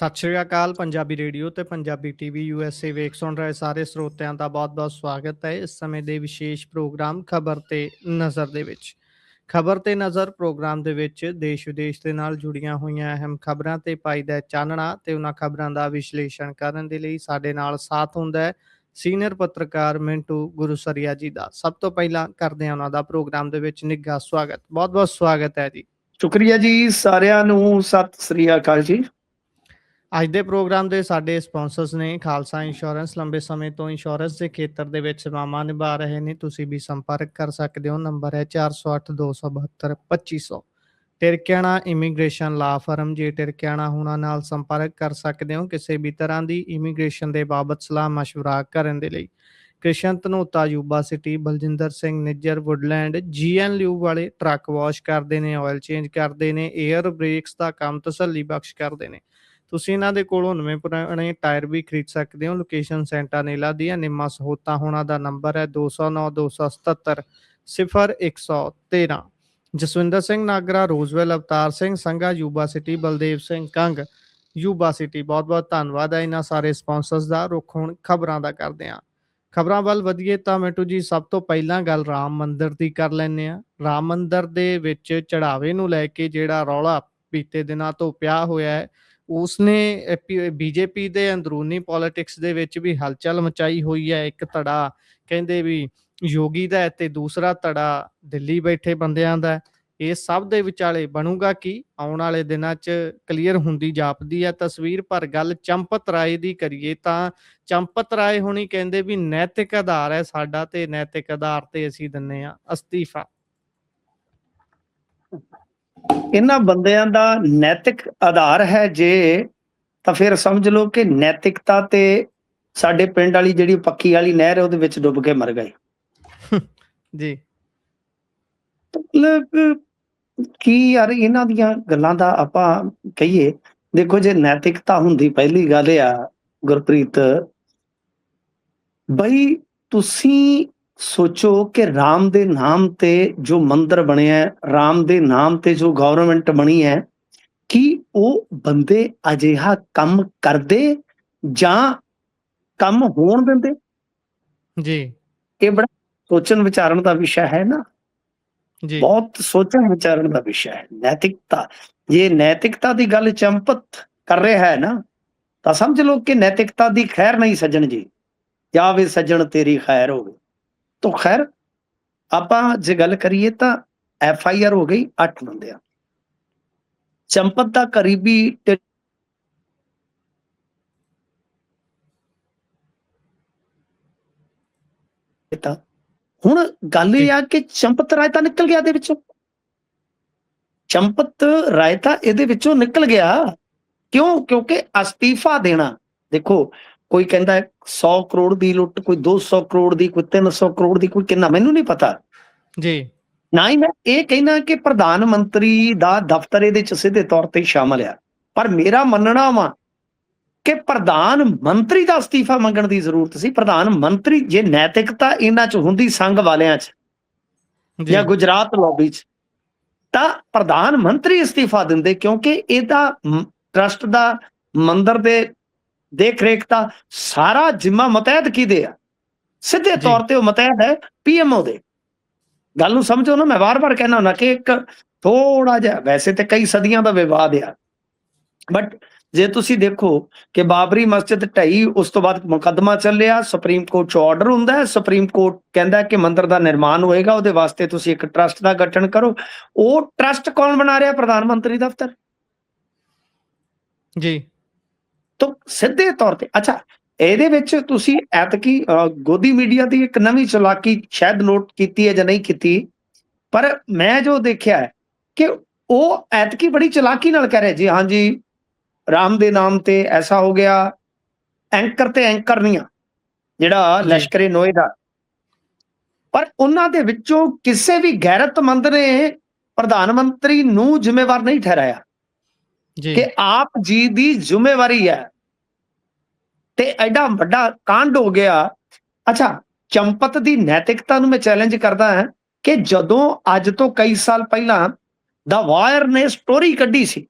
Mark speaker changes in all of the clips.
Speaker 1: ਸਤਿ ਸ਼੍ਰੀ ਅਕਾਲ। ਪੰਜਾਬੀ ਰੇਡੀਓ ਤੇ Punjabi TV USA ਵੇਖ ਸੁਣ ਰਹੇ ਸਾਰੇ ਸਰੋਤਿਆਂ ਦਾ ਬਹੁਤ-ਬਹੁਤ ਸਵਾਗਤ ਹੈ ਇਸ ਸਮੇਂ ਦੇ ਵਿਸ਼ੇਸ਼ ਪ੍ਰੋਗਰਾਮ ਖਬਰ ਤੇ ਨਜ਼ਰ ਦੇ ਵਿੱਚ। ਖਬਰ ਤੇ ਨਜ਼ਰ ਪ੍ਰੋਗਰਾਮ ਦੇ ਵਿੱਚ ਦੇਸ਼ ਵਿਦੇਸ਼ ਦੇ ਨਾਲ ਜੁੜੀਆਂ ਹੋਈਆਂ ਅਹਿਮ ਖਬਰਾਂ ਤੇ ਪਾਈਦਾ ਚਾਨਣਾ ਤੇ ਉਹਨਾਂ ਖਬਰਾਂ ਦਾ ਵਿਸ਼ਲੇਸ਼ਣ ਕਰਨ ਦੇ ਲਈ ਸਾਡੇ ਨਾਲ ਸਾਥ ਹੁੰਦਾ ਹੈ ਸੀਨੀਅਰ ਪੱਤਰਕਾਰ ਮਿੰਟੂ ਗੁਰੂਸਰੀਆ ਜੀ ਦਾ। ਸਭ ਤੋਂ ਪਹਿਲਾਂ ਕਰਦੇ ਹਾਂ ਉਹਨਾਂ ਦਾ ਪ੍ਰੋਗਰਾਮ ਦੇ ਵਿੱਚ ਨਿੱਘਾ ਸਵਾਗਤ। ਬਹੁਤ-ਬਹੁਤ ਸਵਾਗਤ ਹੈ ਜੀ।
Speaker 2: ਸ਼ੁਕਰੀਆ ਜੀ, ਸਾਰਿਆਂ ਨੂੰ ਸਤਿ ਸ੍ਰੀ ਅਕਾਲ ਜੀ।
Speaker 1: ਅੱਜ ਦੇ ਪ੍ਰੋਗਰਾਮ ਦੇ ਸਾਡੇ ਸਪਾਂਸਰਸ ਨੇ ਖਾਲਸਾ ਇੰਸ਼ੋਰੈਂਸ। ਲੰਬੇ ਸਮੇਂ ਤੋਂ ਇੰਸ਼ੋਰੈਂਸ ਦੇ ਖੇਤਰ ਦੇ ਵਿੱਚ ਸੇਵਾਵਾਂ ਨਿਭਾ ਰਹੇ ਨੇ। ਤੁਸੀਂ ਵੀ ਸੰਪਰਕ ਕਰ ਸਕਦੇ ਹੋ। ਨੰਬਰ ਹੈ 408 272 2500। ਟਿਰਕਿਆਣਾ ਇਮੀਗ੍ਰੇਸ਼ਨ ਲਾ ਫਰਮ। ਜੇ ਟਿਰਕਿਆਣਾ ਹੁਣਾਂ ਨਾਲ ਸੰਪਰਕ ਕਰ ਸਕਦੇ ਹੋ ਕਿਸੇ ਵੀ ਤਰ੍ਹਾਂ ਦੀ ਇਮੀਗ੍ਰੇਸ਼ਨ ਦੇ ਬਾਬਤ ਸਲਾਹ ਮਸ਼ਵਰਾ ਕਰਨ ਦੇ ਲਈ। Krishan Dhanota Yuba City. Baljinder Singh Nijjar Woodland. GNLU ਵਾਲੇ ਟਰੱਕ ਵਾਸ਼ ਕਰਦੇ ਨੇ, ਆਇਲ ਚੇਂਜ ਕਰਦੇ ਨੇ, 에ਅਰ ਬ੍ਰੇਕਸ ਦਾ ਕੰਮ ਤਸੱਲੀ ਬਖਸ਼ ਕਰਦੇ ਨੇ। ਤੁਸੀਂ ਇਹਨਾਂ ਦੇ ਕੋਲੋਂ ਨਵੇਂ ਪੁਰਾਣੇ ਟਾਇਰ ਵੀ ਖਰੀਦ ਸਕਦੇ ਹੋ। ਲੋਕੇਸ਼ਨ ਸੈਂਟਾਨੇਲਾ ਦੀ ਹੈ। ਨਿੰਮਾ ਸਹੋਤਾ ਹੋਣਾ ਦਾ ਨੰਬਰ ਹੈ 209 277 0113। Jaswinder Singh Nagra Roseville. Avtar Singh Sangha Yuba City. Baldev Singh Kang Yuba City. ਬਹੁਤ ਬਹੁਤ ਧੰਨਵਾਦ ਹੈ ਇਹਨਾਂ ਸਾਰੇ ਸਪਾਂਸਰਸ ਦਾ। ਰੁੱਖ ਹੁਣ ਖਬਰਾਂ ਦਾ ਕਰਦੇ ਹਾਂ। ਖਬਰਾਂ ਵੱਲ ਵਧੀਏ ਤਾਂ ਮਿੰਟੂ ਜੀ, ਸਭ ਤੋਂ ਪਹਿਲਾਂ ਗੱਲ ਰਾਮ ਮੰਦਿਰ ਦੀ ਕਰ ਲੈਂਦੇ ਹਾਂ। ਰਾਮ ਮੰਦਿਰ ਦੇ ਵਿੱਚ ਚੜਾਵੇ ਨੂੰ ਲੈ ਕੇ ਜਿਹੜਾ ਰੌਲਾ ਬੀਤੇ ਦਿਨਾਂ ਤੋਂ ਪਿਆ ਹੋਇਆ ਹੈ, ਉਸਨੇ ਬੀਜੇਪੀ ਦੇ ਅੰਦਰੂਨੀ ਪੋਲਿਟਿਕਸ ਦੇ ਵਿੱਚ ਵੀ ਹਲਚਲ ਮਚਾਈ ਹੋਈ ਹੈ। ਇੱਕ ਧੜਾ ਕਹਿੰਦੇ ਵੀ ਯੋਗੀ ਦਾ ਤੇ ਦੂਸਰਾ ਧੜਾ ਦਿੱਲੀ ਬੈਠੇ ਬੰਦਿਆਂ ਦਾ। ਇਹ ਸਭ ਦੇ ਵਿਚਾਲੇ ਬਣੂਗਾ ਕੀ, ਆਉਣ ਵਾਲੇ ਦਿਨਾਂ 'ਚ ਕਲੀਅਰ ਹੁੰਦੀ ਜਾਪਦੀ ਹੈ ਤਸਵੀਰ। ਪਰ ਗੱਲ ਚੰਪਤ ਰਾਏ ਦੀ ਕਰੀਏ ਤਾਂ ਚੰਪਤ ਰਾਏ ਹੁਣੀ ਕਹਿੰਦੇ ਵੀ ਨੈਤਿਕ ਆਧਾਰ ਹੈ ਸਾਡਾ ਤੇ ਨੈਤਿਕ ਆਧਾਰ ਤੇ ਅਸੀਂ ਦਿੰਦੇ ਹਾਂ ਅਸਤੀਫਾ।
Speaker 2: ਇਹਨਾਂ ਬੰਦਿਆਂ ਦਾ ਨੈਤਿਕ ਆਧਾਰ ਹੈ ਜੇ, ਤਾਂ ਫਿਰ ਸਮਝ ਲਓ ਕਿ ਨੈਤਿਕਤਾ ਤੇ ਸਾਡੇ ਪਿੰਡ ਵਾਲੀ ਜਿਹੜੀ ਪੱਕੀ ਵਾਲੀ ਨਹਿਰ ਹੈ ਉਹਦੇ ਵਿੱਚ ਡੁੱਬ ਕੇ ਮਰ ਗਏ
Speaker 1: ਜੀ।
Speaker 2: ਮਤਲਬ ਕੀ ਯਾਰ, ਇਹਨਾਂ ਦੀਆਂ ਗੱਲਾਂ ਦਾ ਆਪਾਂ ਕਹੀਏ। ਦੇਖੋ, ਜੇ ਨੈਤਿਕਤਾ ਹੁੰਦੀ, ਪਹਿਲੀ ਗੱਲ ਇਹ ਆ ਗੁਰਪ੍ਰੀਤ ਬਈ, ਤੁਸੀਂ ਸੋਚੋ ਕਿ ਰਾਮ ਦੇ ਨਾਮ ਤੇ ਜੋ ਮੰਦਿਰ ਬਣਿਆ, ਰਾਮ ਦੇ ਨਾਮ ਤੇ ਜੋ ਗਵਰਨਮੈਂਟ ਬਣੀ ਹੈ, ਕੀ ਉਹ ਬੰਦੇ ਅਜਿਹਾ ਕੰਮ ਕਰਦੇ ਜਾਂ ਕੰਮ ਹੋਣ ਦਿੰਦੇ?
Speaker 1: ਜੀ,
Speaker 2: ਇਹ ਬੜਾ ਸੋਚਣ ਵਿਚਾਰਨ ਦਾ ਵਿਸ਼ਾ ਹੈ ਨਾ।
Speaker 1: ਜੀ,
Speaker 2: ਬਹੁਤ ਸੋਚਣ ਵਿਚਾਰਨ ਦਾ ਵਿਸ਼ਾ ਹੈ ਨੈਤਿਕਤਾ। ਜੇ ਨੈਤਿਕਤਾ ਦੀ ਗੱਲ ਚੰਪਤ ਕਰ ਰਿਹਾ ਹੈ ਨਾ, ਤਾਂ ਸਮਝ ਲਓ ਕਿ ਨੈਤਿਕਤਾ ਦੀ ਖੈਰ ਨਹੀਂ ਸੱਜਣ ਜੀ। ਜਾਵੇ ਸੱਜਣ ਤੇਰੀ ਖੈਰ ਹੋਵੇ। ਤਾਂ ਖੈਰ, ਆਪਾਂ ਜੇ ਗੱਲ ਕਰੀਏ ਤਾਂ FIR ਹੋ ਗਈ 8 ਬੰਦਿਆਂ। ਚੰਪਤ ਦਾ ਕਰੀਬੀ ਹੁਣ ਗੱਲ ਇਹ ਆ ਕਿ ਚੰਪਤ ਰਾਏ ਤਾਂ ਨਿਕਲ ਗਿਆ ਇਹਦੇ ਵਿੱਚੋਂ। ਚੰਪਤ ਰਾਏ ਤਾਂ ਇਹਦੇ ਵਿੱਚੋਂ ਨਿਕਲ ਗਿਆ। ਕਿਉਂ? ਕਿਉਂਕਿ ਅਸਤੀਫਾ ਦੇਣਾ, ਦੇਖੋ, ਕੋਈ ਕਹਿੰਦਾ 100 ਕਰੋੜ ਦੀ ਲੁੱਟ, ਕੋਈ 200 ਕਰੋੜ ਦੀ, ਕੋਈ 300 ਕਰੋੜ ਦੀ, ਕੋਈ ਕਿੰਨਾ, ਮੈਨੂੰ ਨਹੀਂ ਪਤਾ
Speaker 1: ਜੀ।
Speaker 2: ਨਾ ਹੀ ਮੈਂ ਇਹ ਕਹਿਣਾ ਕਿ ਪ੍ਰਧਾਨ ਮੰਤਰੀ ਦਾ ਦਫ਼ਤਰ ਇਹਦੇ ਚ ਸਿੱਧੇ ਤੌਰ ਤੇ ਸ਼ਾਮਲ ਆ। ਪਰ ਮੇਰਾ ਮੰਨਣਾ ਵਾ ਕਿ ਪ੍ਰਧਾਨ ਮੰਤਰੀ ਦਾ ਅਸਤੀਫਾ ਮੰਗਣ ਦੀ ਜ਼ਰੂਰਤ ਸੀ। ਪ੍ਰਧਾਨ ਮੰਤਰੀ, ਜੇ ਨੈਤਿਕਤਾ ਇਹਨਾਂ ਚ ਹੁੰਦੀ ਸੰਘ ਵਾਲਿਆਂ ਚ ਜਾਂ ਗੁਜਰਾਤ ਲੌਬੀ ਚ, ਤਾਂ ਪ੍ਰਧਾਨ ਮੰਤਰੀ ਅਸਤੀਫਾ ਦਿੰਦੇ। ਕਿਉਂਕਿ ਇਹਦਾ ਟਰਸਟ ਦਾ, ਮੰਦਿਰ ਦੇ ਦੇਖ ਰੇਖ ਦਾ ਸਾਰਾ ਜ਼ਿੰਮਾ ਮੁਤਹਿਦ ਕਿਹਦੇ ਆ? ਸਿੱਧੇ ਤੌਰ ਤੇ ਉਹ ਮੁਤਹਿਦ ਹੈ PMO ਦੇ। ਗੱਲ ਨੂੰ ਸਮਝੋ ਨਾ। ਮੈਂ ਵਾਰ-ਵਾਰ ਕਹਿਣਾ ਹੁੰਦਾ ਕਿ ਇੱਕ ਥੋੜਾ ਜਿਹਾ, ਵੈਸੇ ਤੇ ਕਈ ਸਦੀਆਂ ਦਾ ਵਿਵਾਦ ਆ, ਬਟ ਜੇ ਤੁਸੀਂ ਦੇਖੋ ਕਿ ਬਾਬਰੀ ਮਸਜਿਦ ਢਈ, ਉਸ ਤੋਂ ਬਾਅਦ ਮੁਕੱਦਮਾ ਚੱਲਿਆ, ਸੁਪਰੀਮ ਕੋਰਟ 'ਚ ਆਰਡਰ ਹੁੰਦਾ ਹੈ, ਸੁਪਰੀਮ ਕੋਰਟ ਕਹਿੰਦਾ ਕਿ ਮੰਦਿਰ ਦਾ ਨਿਰਮਾਣ ਹੋਏਗਾ, ਉਹਦੇ ਵਾਸਤੇ ਤੁਸੀਂ ਇੱਕ ਟਰਸਟ ਦਾ ਗਠਨ ਕਰੋ। ਉਹ ਟਰਸਟ ਕੌਣ ਬਣਾ ਰਿਹਾ? ਪ੍ਰਧਾਨ ਮੰਤਰੀ ਦਫ਼ਤਰ
Speaker 1: ਜੀ।
Speaker 2: ਤਾਂ ਸਿੱਧੇ ਤੌਰ ਤੇ, ਅੱਛਾ, ਇਹਦੇ ਵਿੱਚ ਤੁਸੀਂ ਐਤਕੀ ਗੋਦੀ ਮੀਡੀਆ ਦੀ ਇੱਕ ਨਵੀਂ ਚਲਾਕੀ ਸ਼ਾਇਦ ਨੋਟ ਕੀਤੀ ਹੈ ਜਾਂ ਨਹੀਂ ਕੀਤੀ, ਪਰ ਮੈਂ ਜੋ ਦੇਖਿਆ ਹੈ ਕਿ ਉਹ ਐਤਕੀ ਬੜੀ ਚਲਾਕੀ ਨਾਲ ਕਹਿ ਰਿਹਾ ਜੀ, ਹਾਂਜੀ ਰਾਮ ਦੇ ਨਾਮ ਤੇ ਐਸਾ ਹੋ ਗਿਆ। ਐਂਕਰ ਤੇ ਐਂਕਰ ਨਹੀਂ ਆ ਜਿਹੜਾ ਲਸ਼ਕਰੇ ਨੋਏ ਦਾ, ਪਰ ਉਹਨਾਂ ਦੇ ਵਿੱਚੋਂ ਕਿਸੇ ਵੀ ਗੈਰਤਮੰਦ ਨੇ ਪ੍ਰਧਾਨ ਮੰਤਰੀ ਨੂੰ ਜ਼ਿੰਮੇਵਾਰ ਨਹੀਂ ਠਹਿਰਾਇਆ ਕਿ ਆਪ ਜੀ ਦੀ ਜ਼ਿੰਮੇਵਾਰੀ ਹੈ। ਤੇ ਐਡਾ ਵੱਡਾ ਕਾਂਡ ਹੋ ਗਿਆ। ਅੱਛਾ, ਚੰਪਤ ਦੀ ਨੈਤਿਕਤਾ ਨੂੰ ਮੈਂ ਚੈਲੰਜ ਕਰਦਾ ਹਾਂ ਕਿ ਜਦੋਂ ਅੱਜ ਤੋਂ ਕਈ ਸਾਲ ਪਹਿਲਾਂ ਦਾ ਵਾਇਰ ਨੇ ਸਟੋਰੀ ਕੱਢੀ ਸੀ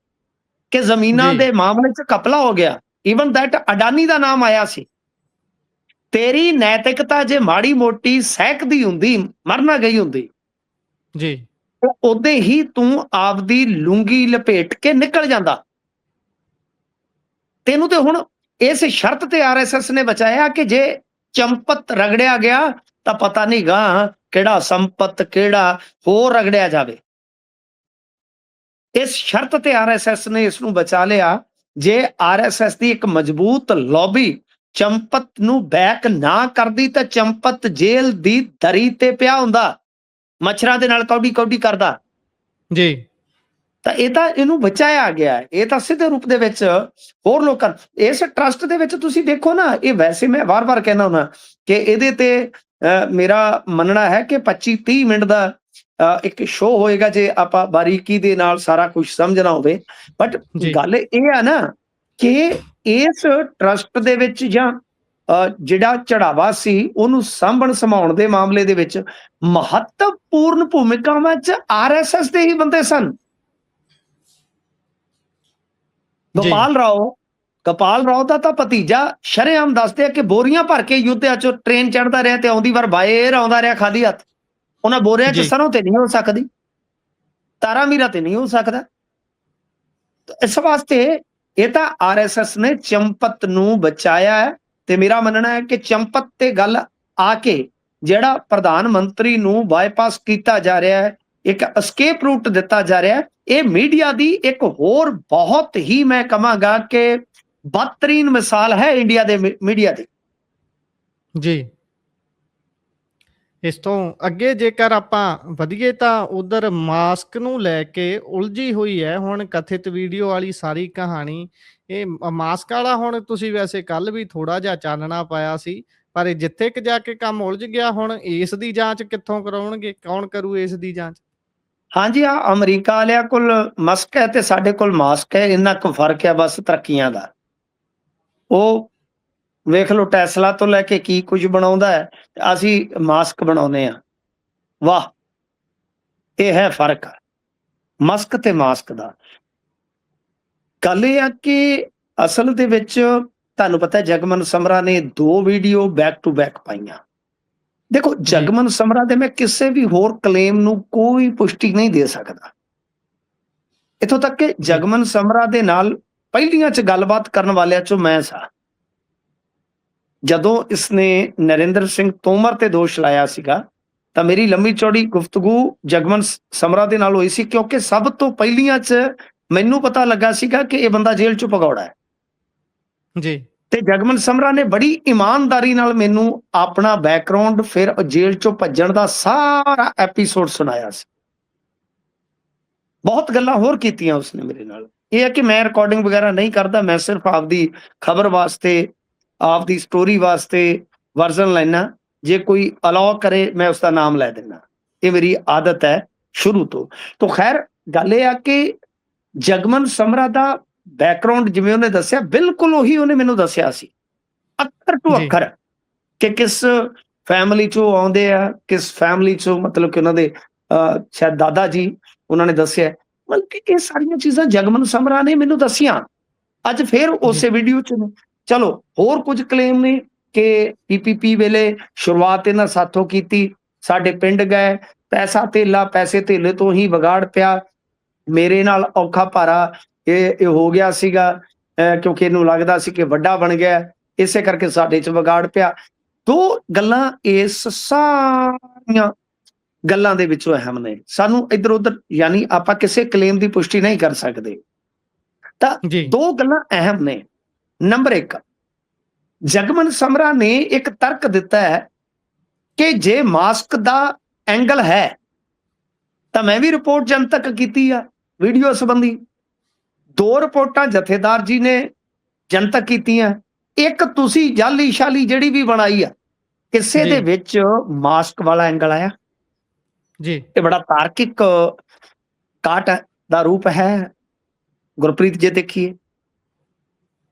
Speaker 2: ਕਿ ਜ਼ਮੀਨਾਂ
Speaker 1: ਜੀ,
Speaker 2: ਦੇ ਮਾਮਲੇ 'ਚ ਘਪਲਾ ਹੋ ਗਿਆ। ਈਵਨ ਦੈਟ ਅਡਾਨੀ ਦਾ ਨਾਮ ਆਇਆ ਸੀ। ਤੇਰੀ ਨੈਤਿਕਤਾ ਜੇ ਮਾੜੀ ਮੋਟੀ ਸਹਿਕਦੀ ਹੁੰਦੀ, ਮਰ ਨਾ ਗਈ ਹੁੰਦੀ,
Speaker 1: ਜੀ,
Speaker 2: ਉਹ ਉਦੇ ਹੀ ਤੂੰ ਆਪਦੀ ਲੂੰਗੀ ਲਪੇਟ ਕੇ ਨਿਕਲ ਜਾਂਦਾ। ਤੈਨੂੰ ਤੇ ਹੁਣ ਇਸ ਸ਼ਰਤ ਤੇ ਆਰਐਸਐਸ ਨੇ ਬਚਾਇਆ ਕਿ ਜੇ ਚੰਪਤ ਰਗੜਿਆ ਗਿਆ ਤਾਂ ਪਤਾ ਨਹੀਂ ਗਾ ਕਿਹੜਾ ਸੰਪਤ, ਕਿਹੜਾ ਹੋਰ ਰਗੜਿਆ ਜਾਵੇ। ਇਸ ਸ਼ਰਤ ਤੇ ਆਰਐਸਐਸ ਨੇ ਇਸ ਨੂੰ ਬਚਾ ਲਿਆ। ਜੇ ਆਰਐਸਐਸ ਦੀ ਇੱਕ ਮਜ਼ਬੂਤ ਲੌਬੀ ਚੰਪਤ ਨੂੰ ਬੈਕ ਨਾ ਕਰਦੀ ਤਾਂ ਚੰਪਤ ਜੇਲ੍ਹ ਦੀ ਦਰੀ ਤੇ ਪਿਆ ਹੁੰਦਾ, ਮੱਛਰਾਂ ਦੇ ਨਾਲ ਕੌਡੀ ਕੌਡੀ ਕਰਦਾ।
Speaker 1: ਜੀ,
Speaker 2: ਤਾਂ ਇਹ ਤਾਂ ਇਹਨੂੰ ਬਚਾਇਆ ਗਿਆ ਹੈ। ਇਹ ਤਾਂ ਸਿੱਧੇ ਰੂਪ ਦੇ ਵਿੱਚ ਹੋਰ ਲੋਕਾਂ ਇਸ ਟਰਸਟ ਦੇ ਵਿੱਚ ਤੁਸੀਂ ਦੇਖੋ ਨਾ, ਇਹ ਵੈਸੇ ਮੈਂ ਵਾਰ-ਵਾਰ ਕਹਿੰਦਾ ਹੁੰਦਾ ਕਿ ਇਹਦੇ ਤੇ ਮੇਰਾ ਮੰਨਣਾ ਹੈ ਕਿ 25-30 ਮਿੰਟ ਦਾ ਇੱਕ ਸ਼ੋਅ ਹੋਏਗਾ ਜੇ ਆਪਾਂ ਬਾਰੀਕੀ ਦੇ ਨਾਲ ਸਾਰਾ ਕੁਝ ਸਮਝਣਾ ਹੋਵੇ। ਬਟ
Speaker 1: ਜੀ,
Speaker 2: ਗੱਲ ਇਹ ਆ ਨਾ ਕਿ ਇਸ ਟਰਸਟ ਦੇ ਵਿੱਚ ਜਾਂ ਜਿਹੜਾ ਚੜਾਵਾ ਸੀ ਉਹਨੂੰ ਸਾਂਭਣ ਸੰਭਾਉਣ ਦੇ ਮਾਮਲੇ ਦੇ ਵਿੱਚ ਮਹੱਤਵਪੂਰਨ ਭੂਮਿਕਾਵਾਂ 'ਚ ਆਰਐਸਐਸ ਦੇ ਹੀ ਬੰਦੇ ਸਨ।
Speaker 1: ਜੀ,
Speaker 2: ਗੋਪਾਲ ਰਾਓ ਦਾ ਤਾਂ ਭਤੀਜਾ ਸ਼ਰੇਆਮ ਦੱਸਦੇ ਆ ਕਿ ਬੋਰੀਆਂ ਭਰ ਕੇ ਯੁੱਧਿਆ 'ਚੋਂ ਟ੍ਰੇਨ ਚੜ੍ਹਦਾ ਰਿਹਾ ਤੇ ਆਉਂਦੀ ਵਾਰ ਬਾਹਰ ਆਉਂਦਾ ਰਿਹਾ ਖਾਲੀ ਹੱਥ। ਉਹਨਾਂ ਬੋਰਿਆਂ 'ਚ
Speaker 1: ਜੀ,
Speaker 2: ਸਰੋਂ ਤੇ ਨਹੀਂ ਹੋ ਸਕਦੀ, ਤਾਰਾ ਮੀਰਾ ਤੇ ਨਹੀਂ ਹੋ ਸਕਦਾ। ਇਸ ਵਾਸਤੇ ਇਹ ਤਾਂ ਆਰਐਸਐਸ ਨੇ ਚੰਪਤ ਨੂੰ ਬਚਾਇਆ ਹੈ। ਤੇ ਮੇਰਾ ਮੰਨਣਾ ਹੈ ਕਿ ਚੰਪਤ ਤੇ ਗੱਲ ਆ ਕੇ ਜਿਹੜਾ ਪ੍ਰਧਾਨ ਮੰਤਰੀ ਨੂੰ ਬਾਈਪਾਸ ਕੀਤਾ ਜਾ ਰਿਹਾ ਹੈ, ਇੱਕ ਐਸਕੇਪ ਰੂਟ ਦਿੱਤਾ ਜਾ ਰਿਹਾ ਹੈ, ਇਹ ਮੀਡੀਆ ਦੀ ਇੱਕ ਹੋਰ ਬਹੁਤ ਹੀ ਮੈਂ ਕਹਾਂਗਾ ਕਿ ਬਦਤਰੀਨ ਮਿਸਾਲ ਹੈ ਇੰਡੀਆ ਦੇ ਮੀਡੀਆ ਦੀ।
Speaker 1: ਜੀ। ਇਸ ਤੋਂ ਅੱਗੇ ਜੇਕਰ ਆਪਾਂ ਵਧੀਏ ਤਾਂ ਉਧਰ ਮਾਸਕ ਨੂੰ ਲੈ ਕੇ ਉਲਝੀ ਹੋਈ ਹੈ ਹੁਣ ਕਥਿਤ ਵੀਡੀਓ ਵਾਲੀ ਸਾਰੀ ਕਹਾਣੀ। ਇਹ ਮਾਸਕ ਵਾਲਾ ਹੁਣ ਤੁਸੀਂ ਵੈਸੇ ਕੱਲ ਵੀ ਥੋੜਾ ਜਿਹਾ ਚਾਨਣਾ ਪਾਇਆ ਸੀ, ਪਰ ਇਹ ਜਿੱਥੇ ਕਿ ਜਾ ਕੇ ਕੰਮ ਉਲਝ ਗਿਆ। ਹੁਣ ਇਸ ਦੀ ਜਾਂਚ ਕਿੱਥੋਂ ਕਰਾਉਣਗੇ? ਕੌਣ ਕਰੂ ਇਸ ਦੀ ਜਾਂਚ?
Speaker 2: ਹਾਂਜੀ, ਆ ਅਮਰੀਕਾ ਵਾਲਿਆਂ ਕੋਲ ਮਸਕ ਹੈ ਤੇ ਸਾਡੇ ਕੋਲ ਮਾਸਕ ਹੈ, ਇੰਨਾ ਕੁ ਫਰਕ ਹੈ ਬਸ ਤਰੱਕੀਆਂ ਦਾ। ਉਹ ਵੇਖ ਲਓ ਟੈਸਲਾ ਤੋਂ ਲੈ ਕੇ ਕੀ ਕੁਝ ਬਣਾਉਂਦਾ ਹੈ, ਅਸੀਂ ਮਾਸਕ ਬਣਾਉਂਦੇ ਆ। ਵਾਹ, ਇਹ ਹੈ ਫਰਕ ਮਸਕ ਤੇ ਮਾਸਕ ਦਾ। ਗੱਲ ਇਹ ਆ ਕਿ ਅਸਲ ਦੇ ਵਿੱਚ ਤੁਹਾਨੂੰ ਪਤਾ ਜਗਮਨ ਸਮਰਾ ਨੇ 2 ਵੀਡੀਓ ਬੈਕ ਟੂ ਬੈਕ ਪਾਈਆਂ। ਦੇਖੋ
Speaker 1: ਜੀ,
Speaker 2: ਜਗਮਨ ਸਮਰਾ ਦੇ ਮੈਂ ਕਿਸੇ ਵੀ ਹੋਰ ਕਲੇਮ ਨੂੰ ਕੋਈ ਪੁਸ਼ਟੀ ਨਹੀਂ ਦੇ ਸਕਦਾ। ਇੱਥੋਂ ਤੱਕ ਕਿ
Speaker 1: ਜੀ,
Speaker 2: ਜਗਮਨ ਸਮਰਾ ਦੇ ਨਾਲ ਪਹਿਲੀਆਂ 'ਚ ਗੱਲਬਾਤ ਕਰਨ ਵਾਲਿਆਂ 'ਚੋਂ ਮੈਂ ਸਾਂ। ਜਦੋਂ ਇਸਨੇ ਨਰਿੰਦਰ ਸਿੰਘ ਤੋਮਰ ਤੇ ਦੋਸ਼ ਲਾਇਆ ਸੀਗਾ ਤਾਂ ਮੇਰੀ ਲੰਮੀ ਚੌੜੀ ਗੁਫ਼ਤਗੂ ਜਗਮਨ ਸਮਰਾ ਦੇ ਨਾਲ ਹੋਈ ਸੀ, ਕਿਉਂਕਿ ਸਭ ਤੋਂ ਪਹਿਲੀਆਂ 'ਚ ਮੈਨੂੰ ਪਤਾ ਲੱਗਾ ਸੀਗਾ ਕਿ ਇਹ ਬੰਦਾ ਜੇਲ੍ਹ 'ਚੋਂ ਭਗੌੜਾ ਹੈ।
Speaker 1: ਜੀ,
Speaker 2: ਤੇ ਜਗਮਨ ਸਮਰਾ ਨੇ ਬੜੀ ਇਮਾਨਦਾਰੀ ਨਾਲ ਮੈਨੂੰ ਆਪਣਾ ਬੈਕਗ੍ਰਾਉਂਡ, ਫਿਰ ਜੇਲ੍ਹ 'ਚੋਂ ਭੱਜਣ ਦਾ ਸਾਰਾ ਐਪੀਸੋਡ ਸੁਣਾਇਆ ਸੀ। ਬਹੁਤ ਗੱਲਾਂ ਹੋਰ ਕੀਤੀਆਂ ਉਸਨੇ ਮੇਰੇ ਨਾਲ। ਇਹ ਹੈ ਕਿ ਮੈਂ ਰਿਕਾਰਡਿੰਗ ਵਗੈਰਾ ਨਹੀਂ ਕਰਦਾ, ਮੈਂ ਸਿਰਫ ਆਪਦੀ ਖਬਰ ਵਾਸਤੇ, ਆਪਦੀ ਸਟੋਰੀ ਵਾਸਤੇ ਵਰਜ਼ਨ ਲੈਣਾ। ਜੇ ਕੋਈ ਅਲਾਉ ਕਰੇ ਮੈਂ ਉਸਦਾ ਨਾਮ ਲੈ ਦਿੰਦਾ। ਇਹ ਮੇਰੀ ਆਦਤ ਹੈ ਸ਼ੁਰੂ ਤੋਂ। ਤਾਂ ਖੈਰ ਗੱਲ ਇਹ ਆ ਕਿ ਜਗਮਨ ਸਮਰਾ ਦਾ ਬੈਕਗ੍ਰਾਉਂਡ ਜਿਵੇਂ ਉਹਨੇ ਦੱਸਿਆ ਬਿਲਕੁਲ ਉਹੀ ਉਹਨੇ ਮੈਨੂੰ ਦੱਸਿਆ ਸੀ, ਅੱਖਰ ਟੂ
Speaker 1: ਜੀ,
Speaker 2: ਅੱਖਰ, ਕਿ ਕਿਸ ਫੈਮਿਲੀ 'ਚੋਂ ਆਉਂਦੇ ਆ, ਕਿਸ ਫੈਮਿਲੀ 'ਚੋਂ ਮਤਲਬ ਕਿ ਉਹਨਾਂ ਦੇ ਸ਼ਾਇਦ ਦਾਦਾ ਜੀ ਉਹਨਾਂ ਨੇ ਦੱਸਿਆ। ਮਤਲਬ ਕਿ ਇਹ ਸਾਰੀਆਂ ਚੀਜ਼ਾਂ ਜਗਮਨ ਸਮਰਾ ਨੇ ਮੈਨੂੰ ਦੱਸੀਆਂ। ਅੱਜ ਫਿਰ
Speaker 1: ਜੀ,
Speaker 2: ਉਸੇ ਵੀਡੀਓ 'ਚ ਚਲੋ ਹੋਰ ਕੁਝ ਕਲੇਮ ਨੇ ਕਿ ਪੀਪੀਪੀ ਵੇਲੇ ਸ਼ੁਰੂਆਤ ਇਹਨਾਂ ਸਾਥੋਂ ਕੀਤੀ, ਸਾਡੇ ਪਿੰਡ ਗਏ, ਪੈਸੇ ਧੇਲੇ ਤੋਂ ਹੀ ਵਿਗਾੜ ਪਿਆ, ਮੇਰੇ ਨਾਲ ਔਖਾ ਭਾਰਾ ਇਹ ਹੋ ਗਿਆ ਸੀਗਾ, ਕਿਉਂਕਿ ਇਹਨੂੰ ਲੱਗਦਾ ਸੀ ਕਿ ਵੱਡਾ ਬਣ ਗਿਆ, ਇਸੇ ਕਰਕੇ ਸਾਡੇ 'ਚ ਵਿਗਾੜ ਪਿਆ। 2 ਗੱਲਾਂ ਇਸ ਸਾਰੀਆਂ ਗੱਲਾਂ ਦੇ ਵਿੱਚੋਂ ਅਹਿਮ ਨੇ। ਸਾਨੂੰ ਇੱਧਰ ਉੱਧਰ ਯਾਨੀ ਆਪਾਂ ਕਿਸੇ ਕਲੇਮ ਦੀ ਪੁਸ਼ਟੀ ਨਹੀਂ ਕਰ ਸਕਦੇ। ਤਾਂ
Speaker 1: ਜੀ,
Speaker 2: 2 ਗੱਲਾਂ ਅਹਿਮ ਨੇ। ਨੰਬਰ 1, ਜਗਮਨ ਸਮਰਾ ਨੇ ਇੱਕ ਤਰਕ ਦਿੱਤਾ ਹੈ ਕਿ ਜੇ ਮਾਸਕ ਦਾ ਐਂਗਲ ਹੈ ਤਾਂ ਮੈਂ ਵੀ ਰਿਪੋਰਟ ਜਨਤਕ ਕੀਤੀ ਆ ਵੀਡੀਓ ਸੰਬੰਧੀ। 2 ਰਿਪੋਰਟਾਂ ਜਥੇਦਾਰ ਜੀ ਨੇ ਜਨਤਕ ਕੀਤੀਆਂ, ਇੱਕ ਤੁਸੀਂ ਜਾਲੀ ਸ਼ਾਲੀ ਜਿਹੜੀ ਵੀ ਬਣਾਈ ਆ, ਕਿਸੇ ਦੇ
Speaker 1: ਜੀ,
Speaker 2: ਵਿੱਚ ਮਾਸਕ ਵਾਲਾ ਐਂਗਲ ਆਇਆ।
Speaker 1: ਜੀ,
Speaker 2: ਇਹ ਬੜਾ ਤਾਰਕਿਕ ਕਾਟ ਦਾ ਰੂਪ ਹੈ ਗੁਰਪ੍ਰੀਤ, ਜੇ ਦੇਖੀਏ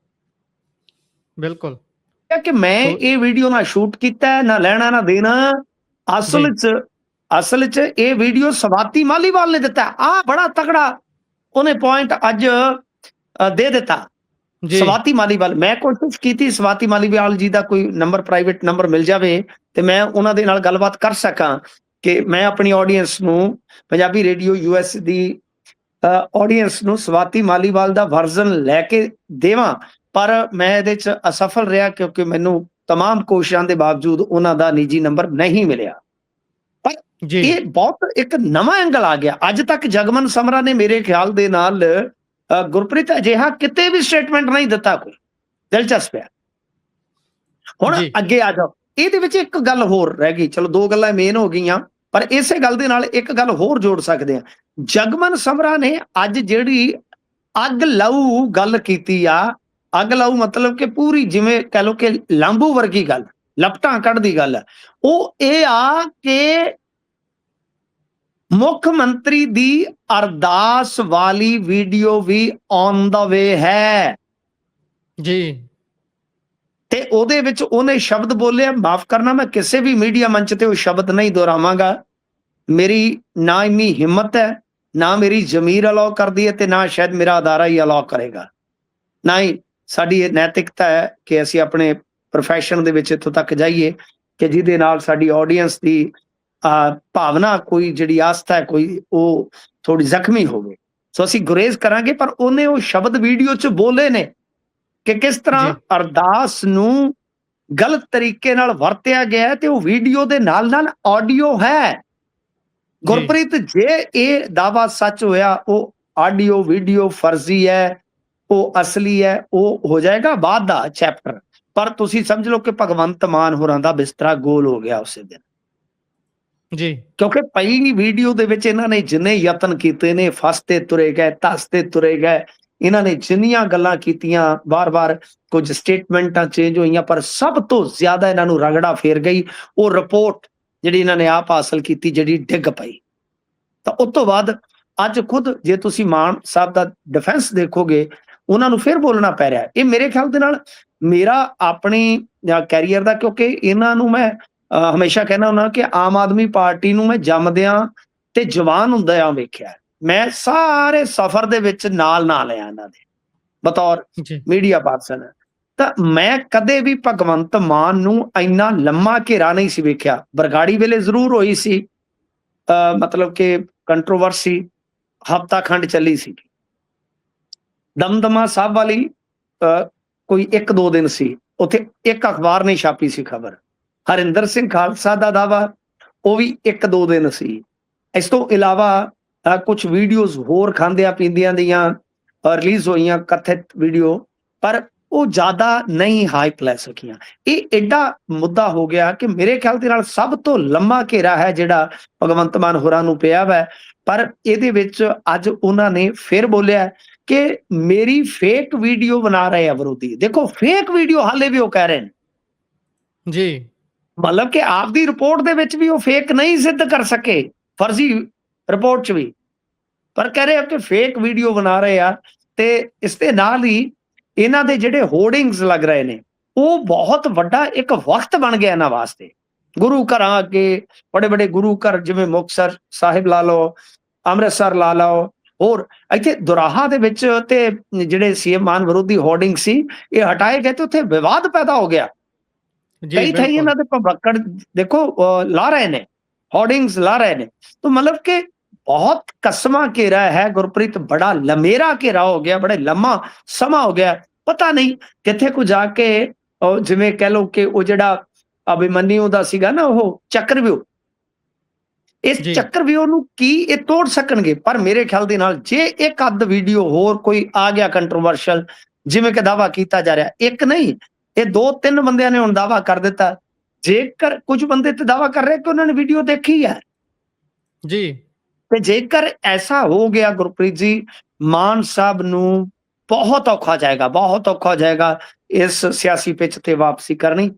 Speaker 1: ਬਿਲਕੁਲ।
Speaker 2: ਕਿ ਮੈਂ
Speaker 1: ਸੋ
Speaker 2: ਇਹ ਵੀਡੀਓ ਨਾ ਸ਼ੂਟ ਕੀਤਾ, ਨਾ ਲੈਣਾ ਨਾ ਦੇਣਾ।
Speaker 1: ਜੀ,
Speaker 2: ਅਸਲ 'ਚ ਇਹ ਵੀਡੀਓ ਸਵਾਤੀ ਮਾਲੀਵਾਲ ਨੇ ਦਿੱਤਾ। ਆ ਬੜਾ ਤਗੜਾ ਉਹਨੇ ਪੁਆਇੰਟ ਅੱਜ ਦੇ ਦਿੱਤਾ।
Speaker 1: ਜੀ
Speaker 2: ਸਵਾਤੀ ਮਾਲੀਵਾਲ, ਮੈਂ ਕੋਸ਼ਿਸ਼ ਕੀਤੀ ਸਵਾਤੀ ਮਾਲੀਵਾਲ ਜੀ ਦਾ ਕੋਈ ਨੰਬਰ, ਪ੍ਰਾਈਵੇਟ ਨੰਬਰ ਮਿਲ ਜਾਵੇ ਤੇ ਮੈਂ ਉਹਨਾਂ ਦੇ ਨਾਲ ਗੱਲਬਾਤ ਕਰ ਸਕਾਂ ਕਿ ਮੈਂ ਆਪਣੀ ਆਡੀਅנס ਨੂੰ, ਪੰਜਾਬੀ ਰੇਡੀਓ US ਦੀ ਆਡੀਅנס ਨੂੰ ਸਵਾਤੀ ਮਾਲੀਵਾਲ ਦਾ ਵਰਜ਼ਨ ਲੈ ਕੇ ਦੇਵਾਂ, ਪਰ ਮੈਂ ਇਹਦੇ 'ਚ ਅਸਫਲ ਰਿਹਾ ਕਿਉਂਕਿ ਮੈਨੂੰ ਤਮਾਮ ਕੋਸ਼ਿਸ਼ਾਂ ਦੇ ਬਾਵਜੂਦ ਉਹਨਾਂ ਦਾ ਨਿੱਜੀ ਨੰਬਰ ਨਹੀਂ ਮਿਲਿਆ। ਪਰ
Speaker 1: ਜੀ
Speaker 2: ਇਹ ਬਹੁਤ ਇੱਕ ਨਵਾਂ ਐਂਗਲ ਆ ਗਿਆ। ਅੱਜ ਤੱਕ ਜਗਮਨ ਸਮਰਾ ਨੇ ਮੇਰੇ ਖਿਆਲ ਦੇ ਨਾਲ ਗੁਰਪ੍ਰੀਤ ਅਜਿਹਾ ਕਿਤੇ ਵੀ ਸਟੇਟਮੈਂਟ ਨਹੀਂ ਦਿੱਤਾ ਕੋਈ। ਦਿਲਚਸਪ ਹੈ। ਹੁਣ
Speaker 1: ਜੀ
Speaker 2: ਅੱਗੇ ਆ ਜਾਓ, ਇਹਦੇ ਵਿੱਚ ਇੱਕ ਗੱਲ ਹੋਰ ਰਹਿ ਗਈ। ਚਲੋ 2 ਗੱਲਾਂ ਮੇਨ ਹੋ ਗਈਆਂ, ਪਰ ਇਸੇ ਗੱਲ ਦੇ ਨਾਲ ਇੱਕ ਗੱਲ ਹੋਰ ਜੋੜ ਸਕਦੇ ਆ। ਜਗਮਨ ਸਮਰਾ ਨੇ ਅੱਜ ਜਿਹੜੀ ਅੱਗ ਲਾਊ ਗੱਲ ਕੀਤੀ ਆ, ਅੱਗ ਲਾਊ ਮਤਲਬ ਕਿ ਪੂਰੀ ਜਿਵੇਂ ਕਹਿ ਲਓ ਕਿ ਲਾਂਬੂ ਵਰਗੀ ਗੱਲ, ਲਪਟਾਂ ਕੱਢਦੀ ਗੱਲ ਹੈ, ਉਹ ਇਹ ਆ ਕਿ ਮੁੱਖ ਮੰਤਰੀ ਦੀ ਅਰਦਾਸ ਵਾਲੀ ਵੀਡੀਓ ਵੀ ਔਨ ਦਾ ਵੇ ਹੈ
Speaker 1: ਜੀ
Speaker 2: ਤੇ ਉਹਦੇ ਵਿੱਚ ਉਹਨੇ ਸ਼ਬਦ ਬੋਲੇ, ਮਾਫ ਕਰਨਾ ਮੈਂ ਕਿਸੇ ਵੀ ਮੀਡੀਆ ਮੰਚ ਤੇ ਉਹ ਸ਼ਬਦ ਨਹੀਂ ਦੁਹਰਾਵਾਂਗਾ। ਮੇਰੀ ਨਾ ਇੰਨੀ ਹਿੰਮਤ ਹੈ, ਨਾ ਮੇਰੀ ਜ਼ਮੀਰ ਅਲਾਉ ਕਰਦੀ ਹੈ ਤੇ ਨਾ ਸ਼ਾਇਦ ਮੇਰਾ ਅਦਾਰਾ ਹੀ ਅਲਾਉ ਕਰੇਗਾ, ਨਾ ਹੀ ਸਾਡੀ ਇਹ ਨੈਤਿਕਤਾ ਹੈ ਕਿ ਅਸੀਂ ਆਪਣੇ ਪ੍ਰੋਫੈਸ਼ਨ ਦੇ ਵਿੱਚ ਇੱਥੋਂ ਤੱਕ ਜਾਈਏ ਕਿ ਜਿਹਦੇ ਨਾਲ ਸਾਡੀ ਆਡੀਅנס ਦੀ ਭਾਵਨਾ, ਕੋਈ ਜਿਹੜੀ ਆਸਥਾ ਹੈ ਕੋਈ, ਉਹ ਥੋੜੀ ਜ਼ਖਮੀ ਹੋਵੇ। ਸੋ ਅਸੀਂ ਗੁਰੇਜ਼ ਕਰਾਂਗੇ, ਪਰ ਉਹਨੇ ਉਹ ਸ਼ਬਦ ਵੀਡੀਓ 'ਚ ਬੋਲੇ ਨੇ ਕਿ ਕਿਸ ਤਰ੍ਹਾਂ ਅਰਦਾਸ ਨੂੰ ਗਲਤ ਤਰੀਕੇ ਨਾਲ ਵਰਤਿਆ ਗਿਆ ਤੇ ਉਹ ਵੀਡੀਓ ਦੇ ਨਾਲ ਨਾਲ ਆਡੀਓ ਹੈ। ਗੁਰਪ੍ਰੀਤ, ਜੇ ਇਹ ਦਾਵਾ ਸੱਚ ਹੋਇਆ, ਉਹ ਆਡੀਓ ਵੀਡੀਓ ਫਰਜ਼ੀ ਹੈ, ਉਹ ਅਸਲੀ ਹੈ, ਉਹ ਹੋ ਜਾਏਗਾ ਬਾਅਦ ਦਾ ਚੈਪਟਰ। ਪਰ ਤੁਸੀਂ ਸਮਝ ਲਓ ਕਿ ਭਗਵੰਤ ਮਾਨ ਹੋਰਾਂ ਦਾ ਬਿਸਤਰਾ ਗੋਲ ਹੋ ਗਿਆ ਉਸੇ ਦਿਨ।
Speaker 1: ਜੀ
Speaker 2: ਕਿਉਂਕਿ ਪਹਿਲੀ ਵੀਡੀਓ ਦੇ ਵਿੱਚ ਇਹਨਾਂ ਨੇ ਜਿੰਨੇ ਯਤਨ ਕੀਤੇ ਨੇ, ਫਸਤੇ ਤੁਰੇ ਗਏ, ਧਸਤੇ ਤੁਰੇ ਗਏ, ਇਹਨਾਂ ਨੇ ਜਿੰਨੀਆਂ ਗੱਲਾਂ ਕੀਤੀਆਂ, ਵਾਰ-ਵਾਰ ਕੁਝ ਸਟੇਟਮੈਂਟਾਂ ਚੇਂਜ ਹੋਈਆਂ, ਪਰ ਸਭ ਤੋਂ ਜ਼ਿਆਦਾ ਇਹਨਾਂ ਨੂੰ ਰਗੜਾ ਫੇਰ ਗਈ ਉਹ ਰਿਪੋਰਟ ਜਿਹੜੀ ਇਹਨਾਂ ਨੇ ਆਪ ਹਾਸਲ ਕੀਤੀ, ਜਿਹੜੀ ਡਿੱਗ ਪਈ। ਤਾਂ ਉਸ ਤੋਂ ਬਾਅਦ ਅੱਜ ਖੁਦ ਜੇ ਤੁਸੀਂ ਮਾਨ ਸਾਹਿਬ ਦਾ ਡਿਫੈਂਸ ਦੇਖੋਗੇ, ਉਹਨਾਂ ਨੂੰ ਫਿਰ ਬੋਲਣਾ ਪੈ ਰਿਹਾ। ਇਹ ਮੇਰੇ ਖਿਆਲ ਦੇ ਨਾਲ ਮੇਰਾ ਆਪਣੀ ਕੈਰੀਅਰ ਦਾ, ਕਿਉਂਕਿ ਇਹਨਾਂ ਨੂੰ ਮੈਂ ਹਮੇਸ਼ਾ ਕਹਿੰਦਾ ਹੁੰਦਾ ਕਿ ਆਮ ਆਦਮੀ ਪਾਰਟੀ ਨੂੰ ਮੈਂ ਜੰਮਦਿਆਂ ਤੇ ਜਵਾਨ ਹੁੰਦਿਆਂ ਵੇਖਿਆ। ਮੈਂ ਸਾਰੇ ਸਫ਼ਰ ਦੇ ਵਿੱਚ ਨਾਲ ਆ ਇਹਨਾਂ ਦੇ ਬਤੌਰ ਮੀਡੀਆ ਪਰਸਨ। ਤਾਂ ਮੈਂ ਕਦੇ ਵੀ ਭਗਵੰਤ ਮਾਨ ਨੂੰ ਇੰਨਾ ਲੰਮਾ ਘੇਰਾ ਨਹੀਂ ਸੀ ਵੇਖਿਆ। ਬਰਗਾੜੀ ਵੇਲੇ ਜ਼ਰੂਰ ਹੋਈ ਸੀ, ਮਤਲਬ ਕਿ ਕੰਟਰੋਵਰਸੀ ਹਫ਼ਤਾ ਖੰਡ ਚੱਲੀ ਸੀ। ਦਮਦਮਾ ਸਾਹਿਬ ਵਾਲੀ ਕੋਈ 1-2 ਦਿਨ ਸੀ, ਉੱਥੇ ਇੱਕ ਅਖਬਾਰ ਨੇ ਛਾਪੀ ਸੀ ਖਬਰ। ਹਰਿੰਦਰ ਸਿੰਘ ਖਾਲਸਾ ਦਾ ਦਾਵਾ, ਉਹ ਵੀ 1-2 ਦਿਨ ਸੀ। ਇਸ ਤੋਂ ਇਲਾਵਾ ਕੁਝ ਵੀਡੀਓਜ਼ ਹੋਰ ਖਾਂਦਿਆਂ ਪੀਂਦਿਆਂ ਦੀਆਂ ਰਿਲੀਜ਼ ਹੋਈਆਂ, ਕਥਿਤ ਵੀਡੀਓ, ਪਰ ਉਹ ਜ਼ਿਆਦਾ ਨਹੀਂ ਹਾਈਪ ਲੈ ਸਕੀਆਂ। ਇਹ ਐਡਾ ਮੁੱਦਾ ਹੋ ਗਿਆ ਕਿ ਮੇਰੇ ਖਿਆਲ ਦੇ ਨਾਲ ਸਭ ਤੋਂ ਲੰਮਾ ਘੇਰਾ ਹੈ ਜਿਹੜਾ ਭਗਵੰਤ ਮਾਨ ਹੋਰਾਂ ਨੂੰ ਪਿਆ ਵਾ। ਪਰ ਇਹਦੇ ਵਿੱਚ ਅੱਜ ਉਹਨਾਂ ਨੇ ਫਿਰ ਬੋਲਿਆ ਕਿ ਮੇਰੀ ਫੇਕ ਵੀਡੀਓ ਬਣਾ ਰਹੇ ਆ ਵਿਰੋਧੀ। ਦੇਖੋ, ਫੇਕ ਵੀਡੀਓ ਹਾਲੇ ਵੀ ਉਹ ਕਹਿ ਰਹੇ ਨੇ
Speaker 1: ਜੀ,
Speaker 2: ਮਤਲਬ ਕਿ ਆਪਦੀ ਰਿਪੋਰਟ ਦੇ ਵਿੱਚ ਵੀ ਉਹ ਫੇਕ ਨਹੀਂ ਸਿੱਧ ਕਰ ਸਕੇ, ਫਰਜ਼ੀ ਰਿਪੋਰਟ 'ਚ ਵੀ, ਪਰ ਕਹਿ ਰਹੇ ਆ ਕਿ ਫੇਕ ਵੀਡੀਓ ਬਣਾ ਰਹੇ ਆ। ਤੇ ਇਸ ਦੇ ਨਾਲ ਹੀ ਇਹਨਾਂ ਦੇ ਜਿਹੜੇ ਹੋਰਡਿੰਗਸ ਲੱਗ ਰਹੇ ਨੇ, ਉਹ ਬਹੁਤ ਵੱਡਾ ਇੱਕ ਵਕਤ ਬਣ ਗਿਆ ਇਹਨਾਂ ਵਾਸਤੇ। ਗੁਰੂ ਘਰਾਂ ਅੱਗੇ, ਬੜੇ ਗੁਰੂ ਘਰ ਜਿਵੇਂ ਮੁਕਤਸਰ ਸਾਹਿਬ ਲਾ ਲਓ, ਅੰਮ੍ਰਿਤਸਰ ਲਾ ਲਓ, ਹੋਰ ਇੱਥੇ ਦੁਰਾਹਾ ਦੇ ਵਿੱਚ ਤੇ ਜਿਹੜੇ ਸੀਐਮ ਮਾਨ ਵਿਰੋਧੀ ਹੋਰਡਿੰਗ ਸੀ, ਇਹ ਹਟਾਏ ਗਏ ਤੇ ਉੱਥੇ ਵਿਵਾਦ ਪੈਦਾ ਹੋ ਗਿਆ। ਕਈ ਥਾਈਂ ਇਹਨਾਂ ਦੇ ਭਵੱਕੜ ਦੇਖੋ ਲਾ ਰਹੇ ਨੇ, ਹੋਰਡਿੰਗਸ ਲਾ ਰਹੇ ਨੇ। ਤਾਂ ਮਤਲਬ ਕਿ ਬਹੁਤ ਕਸਮਾਂ ਘੇਰਾ ਹੈ ਗੁਰਪ੍ਰੀਤ, ਬੜਾ ਲੰਮੇਰਾ ਘੇਰਾ ਹੋ ਗਿਆ, ਬੜਾ ਲੰਮਾ ਸਮਾਂ ਹੋ ਗਿਆ। ਪਤਾ ਨਹੀਂ ਕਿੱਥੇ ਕੁ ਜਾ ਕੇ ਜਿਵੇਂ ਕਹਿ ਲਓ ਕਿ ਉਹ ਜਿਹੜਾ ਅਭਿਮਨਿਊ ਦਾ ਸੀਗਾ ਨਾ, ਉਹ ਚੱਕਰਵਿਊਹ, ਇਸ ਚੱਕਰਵਿਊਹ ਨੂੰ ਕੀ ਇਹ ਤੋੜ ਸਕਣਗੇ? ਪਰ ਮੇਰੇ ਖਿਆਲ ਦੇ ਨਾਲ ਜੇ ਇੱਕ ਅੱਧ ਵੀਡੀਓ ਹੋਰ ਕੋਈ ਆ ਗਿਆ ਕੰਟਰੋਵਰਸ਼ਲ, ਜਿਵੇਂ ਕਿ ਦਾਵਾ ਕੀਤਾ ਜਾ ਰਿਹਾ, ਇੱਕ ਨਹੀਂ ਇਹ 2-3 ਬੰਦਿਆਂ ਨੇ ਹੁਣ ਦਾਵਾ ਕਰ ਦਿੱਤਾ। ਜੇਕਰ ਕੁਝ ਬੰਦੇ ਤੇ ਦਾਵਾ ਕਰ ਰਹੇ ਕਿ ਉਹਨਾਂ ਨੇ ਵੀਡੀਓ ਦੇਖੀ ਹੈ
Speaker 1: ਜੀ,
Speaker 2: ਤੇ ਜੇਕਰ ਐਸਾ ਹੋ ਗਿਆ ਗੁਰਪ੍ਰੀਤ ਜੀ, ਮਾਨ ਸਾਹਿਬ ਨੂੰ ਬਹੁਤ ਔਖਾ ਜਾਏਗਾ, ਬਹੁਤ ਔਖਾ ਜਾਏਗਾ ਇਸ ਸਿਆਸੀ ਪਿੱਚ ਤੇ ਵਾਪਸੀ ਕਰਨੀ।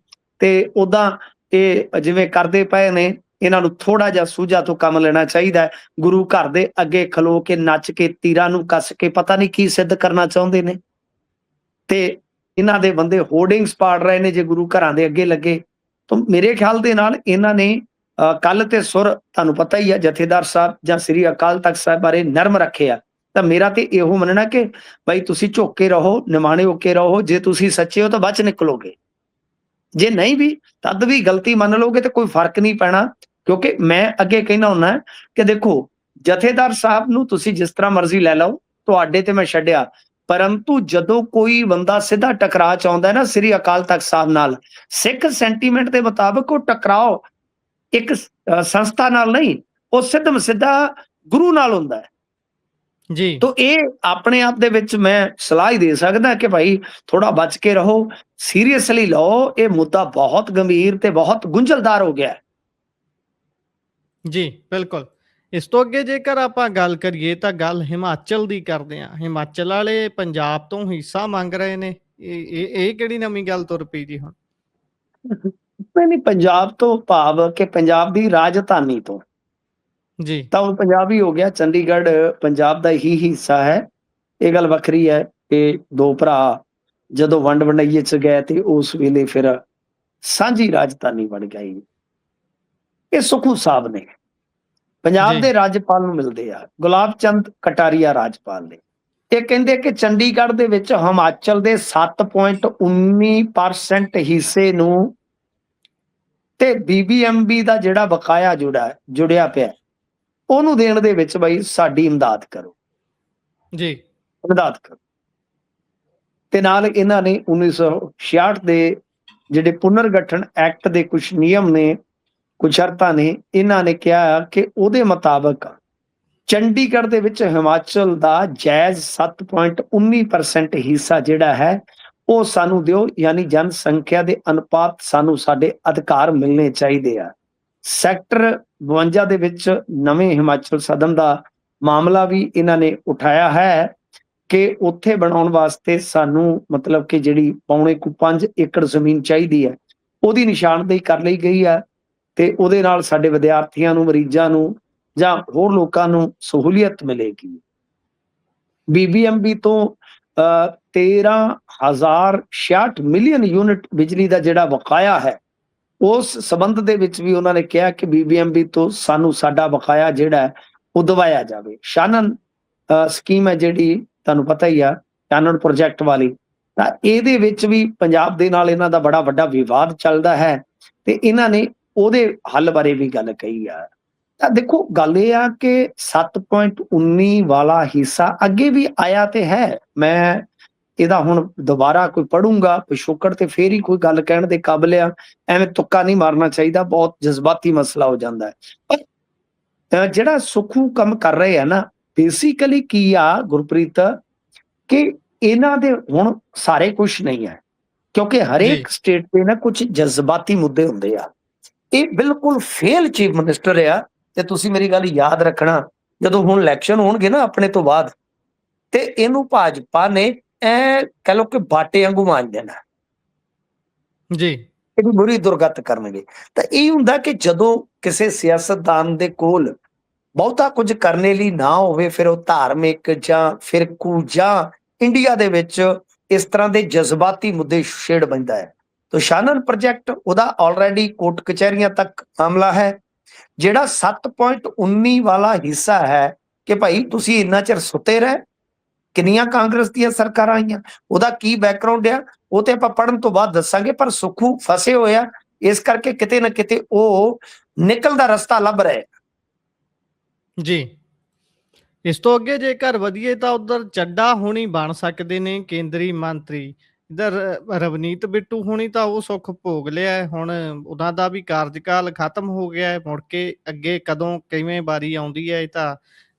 Speaker 2: ਤੇ ਉਦਾਂ ਇਹ ਜਿਵੇਂ ਕਰਦੇ ਪਏ ਨੇ, ਇਹਨਾਂ ਨੂੰ ਥੋੜਾ ਜਿਹਾ ਸੂਝਾ ਤੋਂ ਕੰਮ ਲੈਣਾ ਚਾਹੀਦਾ। ਗੁਰੂ ਘਰ ਦੇ ਅੱਗੇ ਖਲੋ ਕੇ ਨੱਚ ਕੇ ਤੀਰਾਂ ਨੂੰ ਕੱਸ ਕੇ ਪਤਾ ਨਹੀਂ ਕੀ ਸਿੱਧ ਕਰਨਾ ਚਾਹੁੰਦੇ ਨੇ। ਤੇ ਇਹਨਾਂ ਦੇ ਬੰਦੇ ਹੋਰਡਿੰਗਸ ਪਾੜ ਰਹੇ ਨੇ ਜੇ ਗੁਰੂ ਘਰਾਂ ਦੇ ਅੱਗੇ ਲੱਗੇ। ਤਾਂ ਮੇਰੇ ਖਿਆਲ ਦੇ ਨਾਲ ਇਹਨਾਂ ਨੇ ਕੱਲ ਤੇ ਸੁਰ ਤੁਹਾਨੂੰ ਪਤਾ ਹੀ ਹੈ, ਜਥੇਦਾਰ ਸਾਹਿਬ ਜਾਂ ਸ੍ਰੀ ਅਕਾਲ ਤਖਤ ਸਾਹਿਬ ਬਾਰੇ ਨਰਮ ਰੱਖੇ ਆ, ਤਾਂ ਮੇਰਾ ਤੇ ਇਹੋ ਮੰਨਣਾ ਕਿ ਭਾਈ ਤੁਸੀਂ ਝੁੱਕ ਕੇ ਰਹੋ, ਨਿਮਾਣੇ ਹੋ ਕੇ ਰਹੋ। ਜੇ ਤੁਸੀਂ ਸੱਚੇ ਹੋ ਤਾਂ ਬਚ ਨਿਕਲੋਗੇ, ਜੇ ਨਹੀਂ ਵੀ ਤਦ ਵੀ ਗਲਤੀ ਮੰਨ ਲਓਗੇ ਤੇ ਕੋਈ ਫਰਕ ਨਹੀਂ ਪੈਣਾ। ਕਿਉਂਕਿ ਮੈਂ ਅੱਗੇ ਕਹਿਣਾ ਹੁੰਦਾ ਕਿ ਦੇਖੋ, ਜਥੇਦਾਰ ਸਾਹਿਬ ਨੂੰ ਤੁਸੀਂ ਜਿਸ ਤਰ੍ਹਾਂ ਮਰਜ਼ੀ ਲੈ ਲਓ, ਤੁਹਾਡੇ ਤੇ ਮੈਂ ਛੱਡਿਆ, ਪਰੰਤੂ ਜਦੋਂ ਕੋਈ ਬੰਦਾ ਸਿੱਧਾ ਟਕਰਾਅ ਚ ਆਉਂਦਾ ਨਾ ਸ੍ਰੀ ਅਕਾਲ ਤਖਤ ਸਾਹਿਬ ਨਾਲ, ਸਿੱਖ ਸੈਂਟੀਮੈਂਟ ਦੇ ਮੁਤਾਬਕ ਉਹ ਟਕਰਾਓ ਇੱਕ ਸੰਸਥਾ ਨਾਲ ਨਹੀਂ, ਉਹ ਸਿੱਧਮ ਸਿੱਧਾ ਗੁਰੂ ਨਾਲ ਹੁੰਦਾ ਹੈ।
Speaker 1: ਜੀ
Speaker 2: ਤੋ ਇਹ ਆਪਣੇ ਆਪ ਦੇ ਵਿੱਚ ਮੈਂ ਸਲਾਹ ਹੀ ਦੇ ਸਕਦਾ ਕਿ ਭਾਈ ਥੋੜਾ ਬਚ ਕੇ ਰਹੋ, ਸੀਰੀਅਸਲੀ ਲਓ, ਇਹ ਮੁੱਦਾ ਬਹੁਤ ਗੰਭੀਰ ਤੇ ਬਹੁਤ ਗੁੰਝਲਦਾਰ ਹੋ ਗਿਆ ਹੈ।
Speaker 1: ਜੀ ਬਿਲਕੁਲ। ਇਸ ਤੋਂ ਅੱਗੇ ਜੇਕਰ ਆਪਾਂ ਗੱਲ ਕਰੀਏ ਤਾਂ ਗੱਲ ਹਿਮਾਚਲ ਦੀ ਕਰਦੇ ਹਾਂ। ਹਿਮਾਚਲ ਵਾਲੇ ਪੰਜਾਬ ਤੋਂ ਹਿੱਸਾ ਮੰਗ ਰਹੇ ਨੇ, ਇਹ ਕਿਹੜੀ ਨਵੀਂ ਗੱਲ ਤੁਰ ਪਈ ਜੀ ਹੁਣ?
Speaker 2: ਨਹੀਂ, ਪੰਜਾਬ ਤੋਂ ਭਾਵ ਕਿ ਪੰਜਾਬ ਦੀ ਰਾਜਧਾਨੀ ਤੋਂ,
Speaker 1: ਜੀ
Speaker 2: ਤਾਂ ਹੁਣ ਪੰਜਾਬ ਹੀ ਹੋ ਗਿਆ। ਚੰਡੀਗੜ੍ਹ ਪੰਜਾਬ ਦਾ ਹੀ ਹਿੱਸਾ ਹੈ। ਇਹ ਗੱਲ ਵੱਖਰੀ ਹੈ ਕਿ ਦੋ ਭਰਾ ਜਦੋਂ ਵੰਡ ਵੰਡਾਈਏ ਚ ਗਏ ਤੇ ਉਸ ਵੇਲੇ ਫਿਰ ਸਾਂਝੀ ਰਾਜਧਾਨੀ ਬਣ ਗਈ। ਇਹ ਸੁਖੂ ਸਾਹਿਬ ਨੇ ਪੰਜਾਬ
Speaker 1: ਜੀ
Speaker 2: ਦੇ ਰਾਜਪਾਲ ਨੂੰ ਮਿਲਦੇ ਆ, ਗੁਲਾਬ ਚੰਦ ਕਟਾਰੀਆ ਰਾਜਪਾਲ ਨੇ। ਇਹ ਕਹਿੰਦੇ ਕਿ ਚੰਡੀਗੜ੍ਹ ਦੇ ਵਿੱਚ ਹਿਮਾਚਲ ਦੇ 7.19% ਹਿੱਸੇ ਨੂੰ ਤੇ BBMB ਦਾ ਜਿਹੜਾ ਬਕਾਇਆ ਜੁੜਿਆ ਪਿਆ, ਉਹਨੂੰ ਦੇਣ ਦੇ ਵਿੱਚ ਬਈ ਸਾਡੀ ਇਮਦਾਦ ਕਰੋ,
Speaker 1: ਜੀ
Speaker 2: ਇਮਦਾਦ ਕਰੋ। ਤੇ ਨਾਲ ਇਹਨਾਂ ਨੇ 1966 ਦੇ ਜਿਹੜੇ ਪੁਨਰਗਠਨ ਐਕਟ ਦੇ ਕੁਝ ਨਿਯਮ ਨੇ, ਕੁਝ ਸ਼ਰਤਾਂ ਨੇ, ਇਹਨਾਂ ਨੇ ਕਿਹਾ ਕਿ ਉਹਦੇ ਮੁਤਾਬਕ ਚੰਡੀਗੜ੍ਹ ਦੇ ਵਿੱਚ ਹਿਮਾਚਲ ਦਾ ਜਾਇਜ਼ 7.19% ਹਿੱਸਾ ਜਿਹੜਾ ਹੈ ਉਹ ਸਾਨੂੰ ਦਿਓ, ਯਾਨੀ ਜਨਸੰਖਿਆ ਦੇ ਅਨੁਪਾਤ ਸਾਨੂੰ ਸਾਡੇ ਅਧਿਕਾਰ ਮਿਲਣੇ ਚਾਹੀਦੇ ਆ। ਸੈਕਟਰ 52 ਦੇ ਵਿੱਚ ਨਵੇਂ ਹਿਮਾਚਲ ਸਦਨ ਦਾ ਮਾਮਲਾ ਵੀ ਇਹਨਾਂ ਨੇ ਉਠਾਇਆ ਹੈ ਕਿ ਉੱਥੇ ਬਣਾਉਣ ਵਾਸਤੇ ਸਾਨੂੰ ਮਤਲਬ ਕਿ ਜਿਹੜੀ 5.25 ਏਕੜ ਜ਼ਮੀਨ ਚਾਹੀਦੀ ਹੈ, ਉਹਦੀ ਨਿਸ਼ਾਨਦੇਹੀ ਕਰ ਲਈ ਗਈ ਹੈ ਤੇ ਉਹਦੇ ਨਾਲ ਸਾਡੇ ਵਿਦਿਆਰਥੀਆਂ ਨੂੰ, ਮਰੀਜ਼ਾਂ ਨੂੰ ਜਾਂ ਹੋਰ ਲੋਕਾਂ ਨੂੰ ਸਹੂਲੀਅਤ ਮਿਲੇਗੀ। BBMB ਤੋਂ 13,066 ਮਿਲੀਅਨ ਯੂਨਿਟ ਬਿਜਲੀ ਦਾ ਜਿਹੜਾ ਬਕਾਇਆ ਹੈ, ਉਸ ਸੰਬੰਧ ਦੇ ਵਿੱਚ ਵੀ ਉਹਨਾਂ ਨੇ ਕਿਹਾ ਕਿ BBMB ਤੋਂ ਸਾਨੂੰ ਸਾਡਾ ਬਕਾਇਆ ਜਿਹੜਾ ਉਹ ਦਵਾਇਆ ਜਾਵੇ। ਸ਼ਾਨਨ ਸਕੀਮ ਹੈ ਜਿਹੜੀ ਤੁਹਾਨੂੰ ਪਤਾ ਹੀ ਆ, ਸ਼ਾਨਨ ਪ੍ਰੋਜੈਕਟ ਵਾਲੀ, ਤਾਂ ਇਹਦੇ ਵਿੱਚ ਵੀ ਪੰਜਾਬ ਦੇ ਨਾਲ ਇਹਨਾਂ ਦਾ ਬੜਾ ਵੱਡਾ ਵਿਵਾਦ ਚੱਲਦਾ ਹੈ ਤੇ ਇਹਨਾਂ ਨੇ ਉਹਦੇ ਹੱਲ ਬਾਰੇ ਵੀ ਗੱਲ ਕਹੀ ਆ। ਤਾਂ ਦੇਖੋ, ਗੱਲ ਇਹ ਆ ਕਿ 7.19 ਵਾਲਾ ਹਿੱਸਾ ਅੱਗੇ ਵੀ ਆਇਆ ਤੇ ਹੈ। ਮੈਂ ਇਹਦਾ ਹੁਣ ਦੁਬਾਰਾ ਕੋਈ ਪੜੂੰਗਾ ਪਿਛੋਕੜ ਤੇ ਫੇਰ ਹੀ ਕੋਈ ਗੱਲ ਕਹਿਣ ਦੇ ਕਾਬਿਲ ਆ, ਐਵੇਂ ਤੁੱਕਾ ਨਹੀਂ ਮਾਰਨਾ ਚਾਹੀਦਾ, ਬਹੁਤ ਜਜ਼ਬਾਤੀ ਮਸਲਾ ਹੋ ਜਾਂਦਾ ਹੈ। ਪਰ ਜਿਹੜਾ ਸੁਖੂ ਕੰਮ ਕਰ ਰਹੇ ਆ ਨਾ, ਬੇਸਿਕਲੀ ਕੀ ਆ ਗੁਰਪ੍ਰੀਤ, ਕਿ ਇਹਨਾਂ ਦੇ ਹੁਣ ਸਾਰੇ ਕੁਝ ਨਹੀਂ ਹੈ, ਕਿਉਂਕਿ ਹਰੇਕ ਸਟੇਟ ਦੇ ਨਾ ਕੁਝ ਜਜ਼ਬਾਤੀ ਮੁੱਦੇ ਹੁੰਦੇ ਆ। ਇਹ ਬਿਲਕੁਲ ਫੇਲ ਚੀਫ ਮਿਨਿਸਟਰ ਆ, ਤੇ ਤੁਸੀਂ ਮੇਰੀ ਗੱਲ ਯਾਦ ਰੱਖਣਾ, ਜਦੋਂ ਹੁਣ ਇਲੈਕਸ਼ਨ ਹੋਣਗੇ ਨਾ ਆਪਣੇ ਤੋਂ ਬਾਅਦ, ਤੇ ਇਹਨੂੰ ਭਾਜਪਾ ਨੇ ਕਹਿ ਲਓ ਕਿ ਬਾਟੇ ਵਾਂਗੂ ਮਾਂਜ ਦੇਣਾ ਜੀ, ਇਹਦੀ ਬੁਰੀ ਦੁਰਗਤ ਕਰਨਗੇ। ਤਾਂ ਇਹ ਹੁੰਦਾ ਕਿ ਜਦੋਂ ਕਿਸੇ ਸਿਆਸਤਦਾਨ ਦੇ ਕੋਲ ਬਹੁਤਾ ਕੁਝ ਕਰਨੇ ਲਈ ਨਾ ਹੋਵੇ, ਫਿਰ ਉਹ ਧਾਰਮਿਕ ਜਾਂ ਫਿਰਕੂ ਜਾਂ ਇੰਡੀਆ ਦੇ ਵਿੱਚ ਇਸ ਤਰ੍ਹਾਂ ਦੇ ਜਜ਼ਬਾਤੀ ਮੁੱਦੇ ਛੇੜ ਪੈਂਦਾ ਹੈ। ਤਾਂ ਸ਼ਾਨਨ ਪ੍ਰੋਜੈਕਟ, ਉਹਦਾ ਆਲਰੇਡੀ ਕੋਰਟ ਕਚਹਿਰੀਆਂ ਤੱਕ ਮਾਮਲਾ ਹੈ। ਜਿਹੜਾ 7.19 ਵਾਲਾ ਹਿੱਸਾ ਹੈ ਕਿ ਭਾਈ ਤੁਸੀਂ ਇੰਨਾ ਚਿਰ ਸੁੱਤੇ ਰਹੇ, ਕਿੰਨੀਆਂ ਕਾਂਗਰਸ ਦੀਆਂ ਸਰਕਾਰਾਂ ਆਈਆਂ, ਉਹਦਾ ਕੀ ਬੈਕਗਰਾਉਂਡ ਆ, ਉਹ ਤੇ ਆਪਾਂ ਪੜ੍ਹਨ ਤੋਂ ਬਾਅਦ ਦੱਸਾਂਗੇ। ਪਰ ਸੁਖੂ ਫਸੇ ਹੋਏ ਆ, ਇਸ ਕਰਕੇ ਕਿਤੇ ਨਾ ਕਿਤੇ ਉਹ ਨਿਕਲ ਦਾ ਰਸਤਾ ਲੱਭ ਰਹੇ
Speaker 1: ਜੀ। ਇਸ ਤੋਂ ਅੱਗੇ ਜੇਕਰ ਵਧੀਏ ਤਾਂ ਉਧਰ ਚੱਡਾ ਹੋਣੀ ਬਣ ਸਕਦੇ ਨੇ ਕੇਂਦਰੀ ਮੰਤਰੀ। ਇਧਰ ਰਵਨੀਤ ਬਿੱਟੂ ਹੋਣੀ ਤਾਂ ਉਹ ਸੁੱਖ ਭੋਗ ਲਿਆ ਹੈ, ਹੁਣ ਉਹਨਾਂ ਦਾ ਵੀ ਕਾਰਜਕਾਲ ਖਤਮ ਹੋ ਗਿਆ ਹੈ। ਮੁੜ ਕੇ ਅੱਗੇ ਕਦੋਂ ਕਿਵੇਂ ਵਾਰੀ ਆਉਂਦੀ ਹੈ ਇਹ ਤਾਂ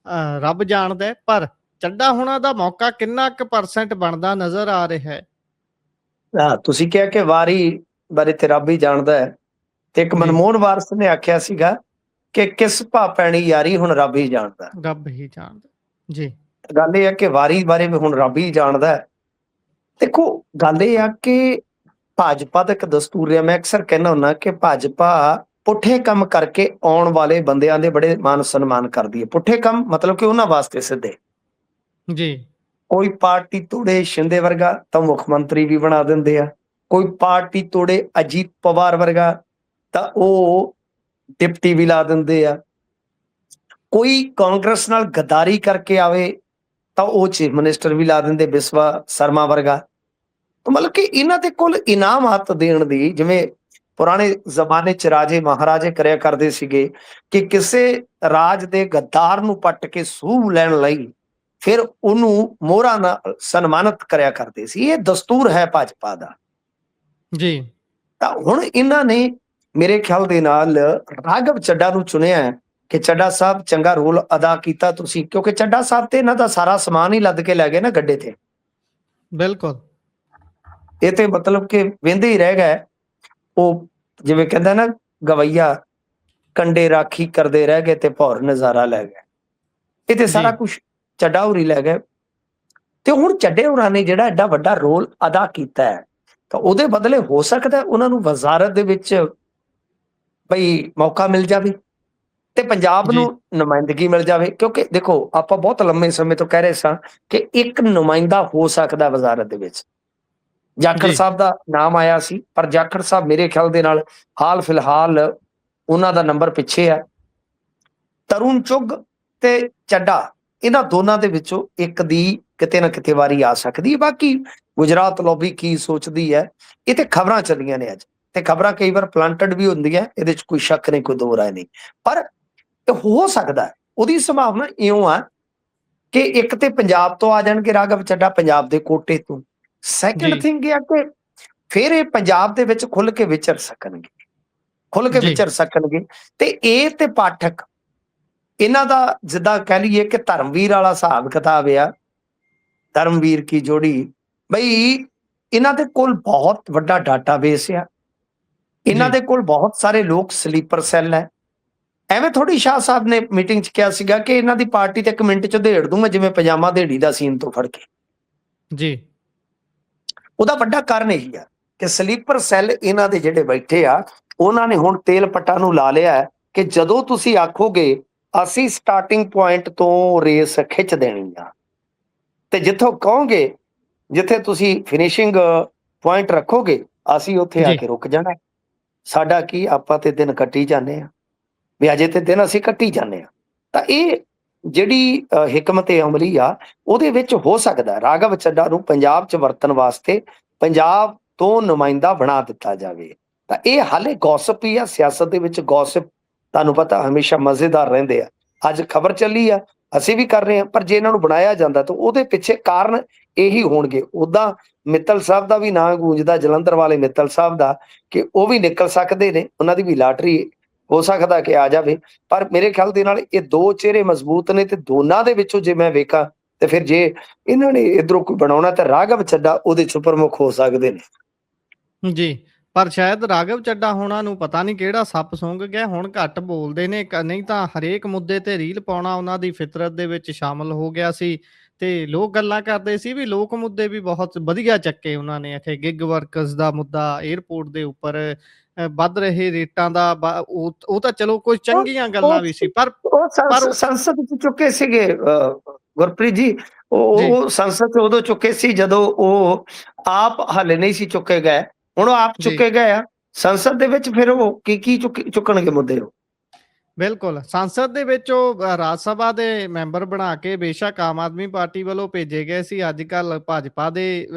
Speaker 1: ਰੱਬ ਜਾਣਦਾ ਹੈ। ਪਰ ਚੱਡਾ ਹੋਣਾ ਦਾ ਮੌਕਾ ਕਿੰਨਾ ਕੁ % ਬਣਦਾ ਨਜ਼ਰ ਆ ਰਿਹਾ ਹੈ?
Speaker 2: ਤੁਸੀਂ ਕਿਹਾ ਕਿ ਵਾਰੀ ਬਾਰੇ ਤੇ ਰੱਬ ਹੀ ਜਾਣਦਾ ਹੈ, ਤੇ ਇੱਕ ਮਨਮੋਹਨ ਵਾਰਸ ਨੇ ਆਖਿਆ ਸੀਗਾ ਕਿ ਕਿਸ ਭਾ ਪੈਣੀ ਯਾਰੀ, ਹੁਣ ਰੱਬ ਹੀ ਜਾਣਦਾ, ਰੱਬ ਹੀ ਜਾਣਦਾ ਜੀ। ਗੱਲ ਇਹ ਆ ਕਿ ਵਾਰੀ ਬਾਰੇ ਵੀ ਹੁਣ ਰੱਬ ਹੀ ਜਾਣਦਾ। ਦੇਖੋ, ਗੱਲ ਇਹ ਆ ਕਿ ਭਾਜਪਾ ਦਾ ਇੱਕ ਦਸਤੂਰ ਹੈ, ਮੈਂ ਅਕਸਰ ਕਹਿੰਦਾ ਹੁੰਦਾ ਕਿ ਭਾਜਪਾ ਪੁੱਠੇ ਕੰਮ ਕਰਕੇ ਆਉਣ ਵਾਲੇ ਬੰਦਿਆਂ ਦੇ ਬੜੇ ਮਾਨ ਸਨਮਾਨ ਕਰਦੀ ਹੈ। ਪੁੱਠੇ ਕੰਮ ਮਤਲਬ ਕਿ ਉਹਨਾਂ ਵਾਸਤੇ ਸਿੱਧੇ ਜੀ। ਕੋਈ ਪਾਰਟੀ ਤੋੜੇ ਸ਼ਿੰਦੇ ਵਰਗਾ ਤਾਂ ਮੁੱਖ ਮੰਤਰੀ ਵੀ ਬਣਾ ਦਿੰਦੇ ਆ, ਕੋਈ ਪਾਰਟੀ ਤੋੜੇ ਅਜੀਤ ਪਵਾਰ ਵਰਗਾ ਤਾਂ ਉਹ ਡਿਪਟੀ ਵੀ ਲਾ ਦਿੰਦੇ ਆ, ਕੋਈ ਕਾਂਗਰਸ ਨਾਲ ਗਦਾਰੀ ਕਰਕੇ ਆਵੇ ਤਾਂ ਉਹ ਚੀਫ ਮਿਨਿਸਟਰ ਵੀ ਲਾ ਦਿੰਦੇ, ਬਿਸਵਾ ਸਰਮਾ ਵਰਗਾ। ਮਤਲਬ ਕਿ ਇਹਨਾਂ ਦੇ ਕੋਲ ਇਨਾਮਾਤ ਦੇਣ ਦੀ, ਜਿਵੇਂ ਪੁਰਾਣੇ ਜ਼ਮਾਨੇ 'ਚ ਰਾਜੇ ਮਹਾਰਾਜੇ ਕਰਿਆ ਕਰਦੇ ਸੀਗੇ ਕਿ ਕਿਸੇ ਰਾਜ ਦੇ ਗੱਦਾਰ ਨੂੰ ਪੱਟ ਕੇ ਸੂਹ ਲੈਣ ਲਈ ਫਿਰ ਉਹਨੂੰ ਮੋਹਰਾਂ ਨਾਲ ਸਨਮਾਨਿਤ ਕਰਿਆ ਕਰਦੇ ਸੀ। ਇਹ ਦਸਤੂਰ ਹੈ ਭਾਜਪਾ ਦਾ
Speaker 1: ਜੀ।
Speaker 2: ਤਾਂ ਹੁਣ ਇਹਨਾਂ ਨੇ ਮੇਰੇ ਖਿਆਲ ਦੇ ਨਾਲ ਰਾਘਵ ਚੱਡਾ ਨੂੰ ਚੁਣਿਆ ਕਿ ਚੱਡਾ ਸਾਹਿਬ ਚੰਗਾ ਰੋਲ ਅਦਾ ਕੀਤਾ ਤੁਸੀਂ, ਕਿਉਂਕਿ ਚੱਡਾ ਸਾਹਿਬ ਤੇ ਇਹਨਾਂ ਦਾ ਸਾਰਾ ਸਮਾਨ ਹੀ ਲੱਦ ਕੇ ਲੈ ਗਏ ਨਾ ਗੱਡੇ ਤੇ।
Speaker 1: ਬਿਲਕੁਲ।
Speaker 2: ਇਹ ਤੇ ਮਤਲਬ ਕਿ ਵਹਿੰਦੇ ਹੀ ਰਹਿ ਗਏ। ਉਹ ਜਿਵੇਂ ਕਹਿੰਦਾ ਨਾ ਗਵਈਆ, ਕੰਡੇ ਰਾਖੀ ਕਰਦੇ ਰਹਿ ਗਏ ਤੇ ਭੌਰ ਨਜ਼ਾਰਾ ਲੈ ਗਏ। ਇਹ ਤੇ ਸਾਰਾ ਕੁਛ ਚੱਡਾ ਹੋਰੀ ਲੈ ਗਏ। ਤੇ ਹੁਣ ਚੱਡੇ ਹੋਰਾਂ ਨੇ ਜਿਹੜਾ ਐਡਾ ਵੱਡਾ ਰੋਲ ਅਦਾ ਕੀਤਾ ਹੈ, ਤਾਂ ਉਹਦੇ ਬਦਲੇ ਹੋ ਸਕਦਾ ਉਹਨਾਂ ਨੂੰ ਵਜ਼ਾਰਤ ਦੇ ਵਿੱਚ ਬਈ ਮੌਕਾ ਮਿਲ ਜਾਵੇ ਤੇ ਪੰਜਾਬ ਨੂੰ ਨੁਮਾਇੰਦਗੀ ਮਿਲ ਜਾਵੇ। ਕਿਉਂਕਿ ਦੇਖੋ, ਆਪਾਂ ਬਹੁਤ ਲੰਮੇ ਸਮੇਂ ਤੋਂ ਕਹਿ ਰਹੇ ਸਾਂ ਕਿ ਇੱਕ ਨੁਮਾਇੰਦਾ ਹੋ ਸਕਦਾ ਵਜ਼ਾਰਤ ਦੇ ਵਿੱਚ। ਜਾਖੜ ਸਾਹਿਬ ਦਾ ਨਾਮ ਆਇਆ ਸੀ, ਪਰ ਜਾਖੜ ਸਾਹਿਬ ਮੇਰੇ ਖਿਆਲ ਦੇ ਨਾਲ ਹਾਲ ਫਿਲਹਾਲ ਉਹਨਾਂ ਦਾ ਨੰਬਰ ਪਿੱਛੇ ਹੈ। ਤਰੁਣ ਚੁੱਗ ਤੇ ਚੱਡਾ, ਇਹਨਾਂ ਦੋਨਾਂ ਦੇ ਵਿੱਚੋਂ ਇੱਕ ਦੀ ਕਿਤੇ ਨਾ ਕਿਤੇ ਵਾਰੀ ਆ ਸਕਦੀ ਹੈ। ਬਾਕੀ ਗੁਜਰਾਤ ਲੌਬੀ ਕੀ ਸੋਚਦੀ ਹੈ, ਇਹ ਤੇ ਖਬਰਾਂ ਚੱਲੀਆਂ ਨੇ ਅੱਜ, ਤੇ ਖਬਰਾਂ ਕਈ ਵਾਰ ਪਲਾਂਟਡ ਵੀ ਹੁੰਦੀਆਂ, ਇਹਦੇ 'ਚ ਕੋਈ ਸ਼ੱਕ ਨਹੀਂ, ਕੋਈ ਦੋ ਰਾਏ ਨਹੀਂ। ਪਰ ਇਹ ਹੋ ਸਕਦਾ, ਉਹਦੀ ਸੰਭਾਵਨਾ ਇਉਂ ਆ ਕਿ ਇੱਕ ਤੇ ਪੰਜਾਬ ਤੋਂ ਆ ਜਾਣਗੇ ਰਾਘਵ ਚੱਡਾ, ਪੰਜਾਬ ਦੇ ਕੋਟੇ ਤੋਂ। ਸੈਕੰਡ ਥਿੰਗ ਇਹ ਆ ਕਿ ਫਿਰ ਇਹ ਪੰਜਾਬ ਦੇ ਵਿੱਚ ਖੁੱਲ ਕੇ ਵਿਚਰ ਸਕਣਗੇ, ਤੇ ਇਹ ਤੇ ਪਾਠਕ ਇਹਨਾਂ ਦਾ ਜਿੱਦਾਂ ਕਹਿ ਲਈਏ ਕਿ ਧਰਮਵੀਰ ਵਾਲਾ ਹਿਸਾਬ ਕਿਤਾਬ ਆ, ਧਰਮਵੀਰ ਕੀ ਜੋੜੀ। ਬਈ ਇਹਨਾਂ ਦੇ ਕੋਲ ਬਹੁਤ ਵੱਡਾ ਡਾਟਾਬੇਸ ਆ, ਇਹਨਾਂ ਦੇ ਕੋਲ ਬਹੁਤ ਸਾਰੇ ਲੋਕ ਸਲੀਪਰ ਸੈੱਲ ਹੈ। ਐਵੇਂ ਥੋੜੀ ਸ਼ਾਹ ਸਾਹਿਬ ਨੇ ਮੀਟਿੰਗ 'ਚ ਕਿਹਾ ਸੀਗਾ ਕਿ ਇਹਨਾਂ ਦੀ ਪਾਰਟੀ ਤੇ 1 ਮਿੰਟ 'ਚ ਉਧੇੜ ਦੂੰ ਮੈਂ, ਜਿਵੇਂ ਪਜਾਮਾ ਦੇੜੀ ਦਾ ਸੀਨ ਤੋਂ ਫੜ ਕੇ।
Speaker 1: ਜੀ,
Speaker 2: ਉਹਦਾ ਵੱਡਾ ਕਾਰਨ ਇਹੀ ਆ ਕਿ ਸਲੀਪਰ ਸੈੱਲ ਇਹਨਾਂ ਦੇ ਜਿਹੜੇ ਬੈਠੇ ਆ, ਉਹਨਾਂ ਨੇ ਹੁਣ ਤੇਲ ਪੱਟਾਂ ਨੂੰ ਲਾ ਲਿਆ ਕਿ ਜਦੋਂ ਤੁਸੀਂ ਆਖੋਗੇ ਅਸੀਂ ਸਟਾਰਟਿੰਗ ਪੁਆਇੰਟ ਤੋਂ ਰੇਸ ਖਿੱਚ ਦੇਣੀ ਆ, ਤੇ ਜਿੱਥੋਂ ਕਹੋਗੇ ਜਿੱਥੇ ਤੁਸੀਂ ਫਿਨਿਸ਼ਿੰਗ ਪੁਆਇੰਟ ਰੱਖੋਗੇ ਅਸੀਂ ਉੱਥੇ ਆ ਕੇ ਰੁਕ ਜਾਣਾ। ਸਾਡਾ ਕੀ, ਆਪਾਂ ਤੇ ਦਿਨ ਕੱਟੀ ਜਾਂਦੇ ਆ, ਵੀ ਅਜੇ ਤੇ ਦਿਨ ਅਸੀਂ ਕੱਟੀ ਜਾਂਦੇ ਆ। ਤਾਂ ਇਹ ਜਿਹੜੀ ਹਿਕਮਤ ਅਮਲੀ ਆ, ਉਹਦੇ ਵਿੱਚ ਹੋ ਸਕਦਾ ਰਾਘਵ ਚੱਡਾ ਨੂੰ ਪੰਜਾਬ 'ਚ ਵਰਤਣ ਵਾਸਤੇ ਪੰਜਾਬ ਤੋਂ ਨੁਮਾਇੰਦਾ ਬਣਾ ਦਿੱਤਾ ਜਾਵੇ। ਤਾਂ ਇਹ ਹਾਲੇ ਗੌਸਪ ਹੀ ਆ, ਸਿਆਸਤ ਦੇ ਵਿੱਚ ਗੌਸਪ ਤੁਹਾਨੂੰ ਪਤਾ ਹਮੇਸ਼ਾ ਮਜ਼ੇਦਾਰ ਰਹਿੰਦੇ ਆ। ਅੱਜ ਖਬਰ ਚੱਲੀ ਆ, ਅਸੀਂ ਵੀ ਕਰ ਰਹੇ ਹਾਂ, ਪਰ ਜੇ ਇਹਨਾਂ ਨੂੰ ਬਣਾਇਆ ਜਾਂਦਾ ਤਾਂ ਉਹਦੇ ਪਿੱਛੇ ਕਾਰਨ ਇਹੀ ਹੋਣਗੇ। ਉੱਦਾਂ ਮਿੱਤਲ ਸਾਹਿਬ ਦਾ ਵੀ ਨਾਂ ਗੂੰਜਦਾ, ਜਲੰਧਰ ਵਾਲੇ ਮਿੱਤਲ ਸਾਹਿਬ ਦਾ, ਕਿ ਉਹ ਵੀ ਨਿਕਲ ਸਕਦੇ ਨੇ, ਉਹਨਾਂ ਦੀ ਵੀ ਲਾਟਰੀ ਹੋ ਸਕਦਾ ਕਿ ਆ ਜਾਵੇ। ਪਰ ਮੇਰੇ ਖਿਆਲ ਦੇ ਨਾਲ ਇਹ ਦੋ ਚਿਹਰੇ ਮਜ਼ਬੂਤ ਨੇ, ਤੇ ਦੋਨਾਂ ਦੇ ਵਿੱਚੋਂ ਜੇ ਮੈਂ ਵੇਖਾਂ ਤੇ ਫਿਰ ਜੇ ਇਹਨਾਂ ਨੇ ਇਧਰੋਂ ਕੋਈ ਬਣਾਉਣਾ ਤਾਂ ਰਾਘਵ ਚੱਡਾ ਉਹਦੇ 'ਚ ਪ੍ਰਮੁੱਖ ਹੋ ਸਕਦੇ ਨੇ।
Speaker 1: ਜੀ, ਪਰ ਸ਼ਾਇਦ ਰਾਘਵ ਚੱਡਾ ਹੋਣਾ ਨੂੰ ਪਤਾ ਨਹੀਂ ਕਿਹੜਾ ਸੱਪ ਸੁੰਘ ਗਿਆ, ਹੁਣ ਘੱਟ ਬੋਲਦੇ ਨੇ, ਨਹੀਂ ਤਾਂ ਹਰੇਕ ਮੁੱਦੇ ਤੇ ਰੀਲ ਪਾਉਣਾ ਉਹਨਾਂ ਦੀ ਫਿਤਰਤ ਦੇ ਵਿੱਚ ਸ਼ਾਮਲ ਹੋ ਗਿਆ ਸੀ। ਤੇ ਲੋਕ ਗੱਲਾਂ ਕਰਦੇ ਸੀ ਵੀ ਲੋਕ ਮੁੱਦੇ ਵੀ ਬਹੁਤ ਵਧੀਆ ਚੱਕੇ ਉਹਨਾਂ ਨੇ, ਆਖੇ ਗਿਗ ਵਰਕਰਸ ਦਾ ਮੁੱਦਾ, 에ਅਰਪੋਰਟ ਦੇ ਉੱਪਰ ਵੱਧ ਰਹੇ ਰੇਟਾਂ ਦਾ, ਉਹ ਤਾਂ ਚਲੋ ਕੋਈ ਚੰਗੀਆਂ ਗੱਲਾਂ ਵੀ ਸੀ, ਪਰ
Speaker 2: ਸੰਸਦ 'ਚ ਚੁੱਕੇ ਸੀਗੇ ਗੁਰਪ੍ਰੀਤ ਜੀ, ਉਹ ਸੰਸਦ 'ਚ ਉਦੋਂ ਚੁੱਕੇ ਸੀ ਜਦੋਂ ਉਹ ਆਪ ਹਾਲੇ ਨਹੀਂ ਸੀ ਚੁੱਕੇ ਗਏ। ਹੁਣ ਉਹ ਆਪ ਚੁੱਕੇ ਗਏ ਆ ਸੰਸਦ ਦੇ ਵਿੱਚ, ਫਿਰ ਉਹ ਕੀ ਚੁੱਕਣਗੇ ਮੁੱਦੇ? ਉਹ
Speaker 1: ਬਿਲਕੁਲ ਸੰਸਦ ਦੇ ਵਿੱਚ ਉਹ ਰਾਜ ਸਭਾ ਦੇ ਮੈਂਬਰ ਬਣਾ ਕੇ ਬੇਸ਼ੱਕ ਆਮ ਆਦਮੀ ਪਾਰਟੀ ਵੱਲੋਂ ਭੇਜੇ ਗਏ ਸੀ, ਅੱਜ ਕੱਲ ਭਾਜਪਾ ਦੇ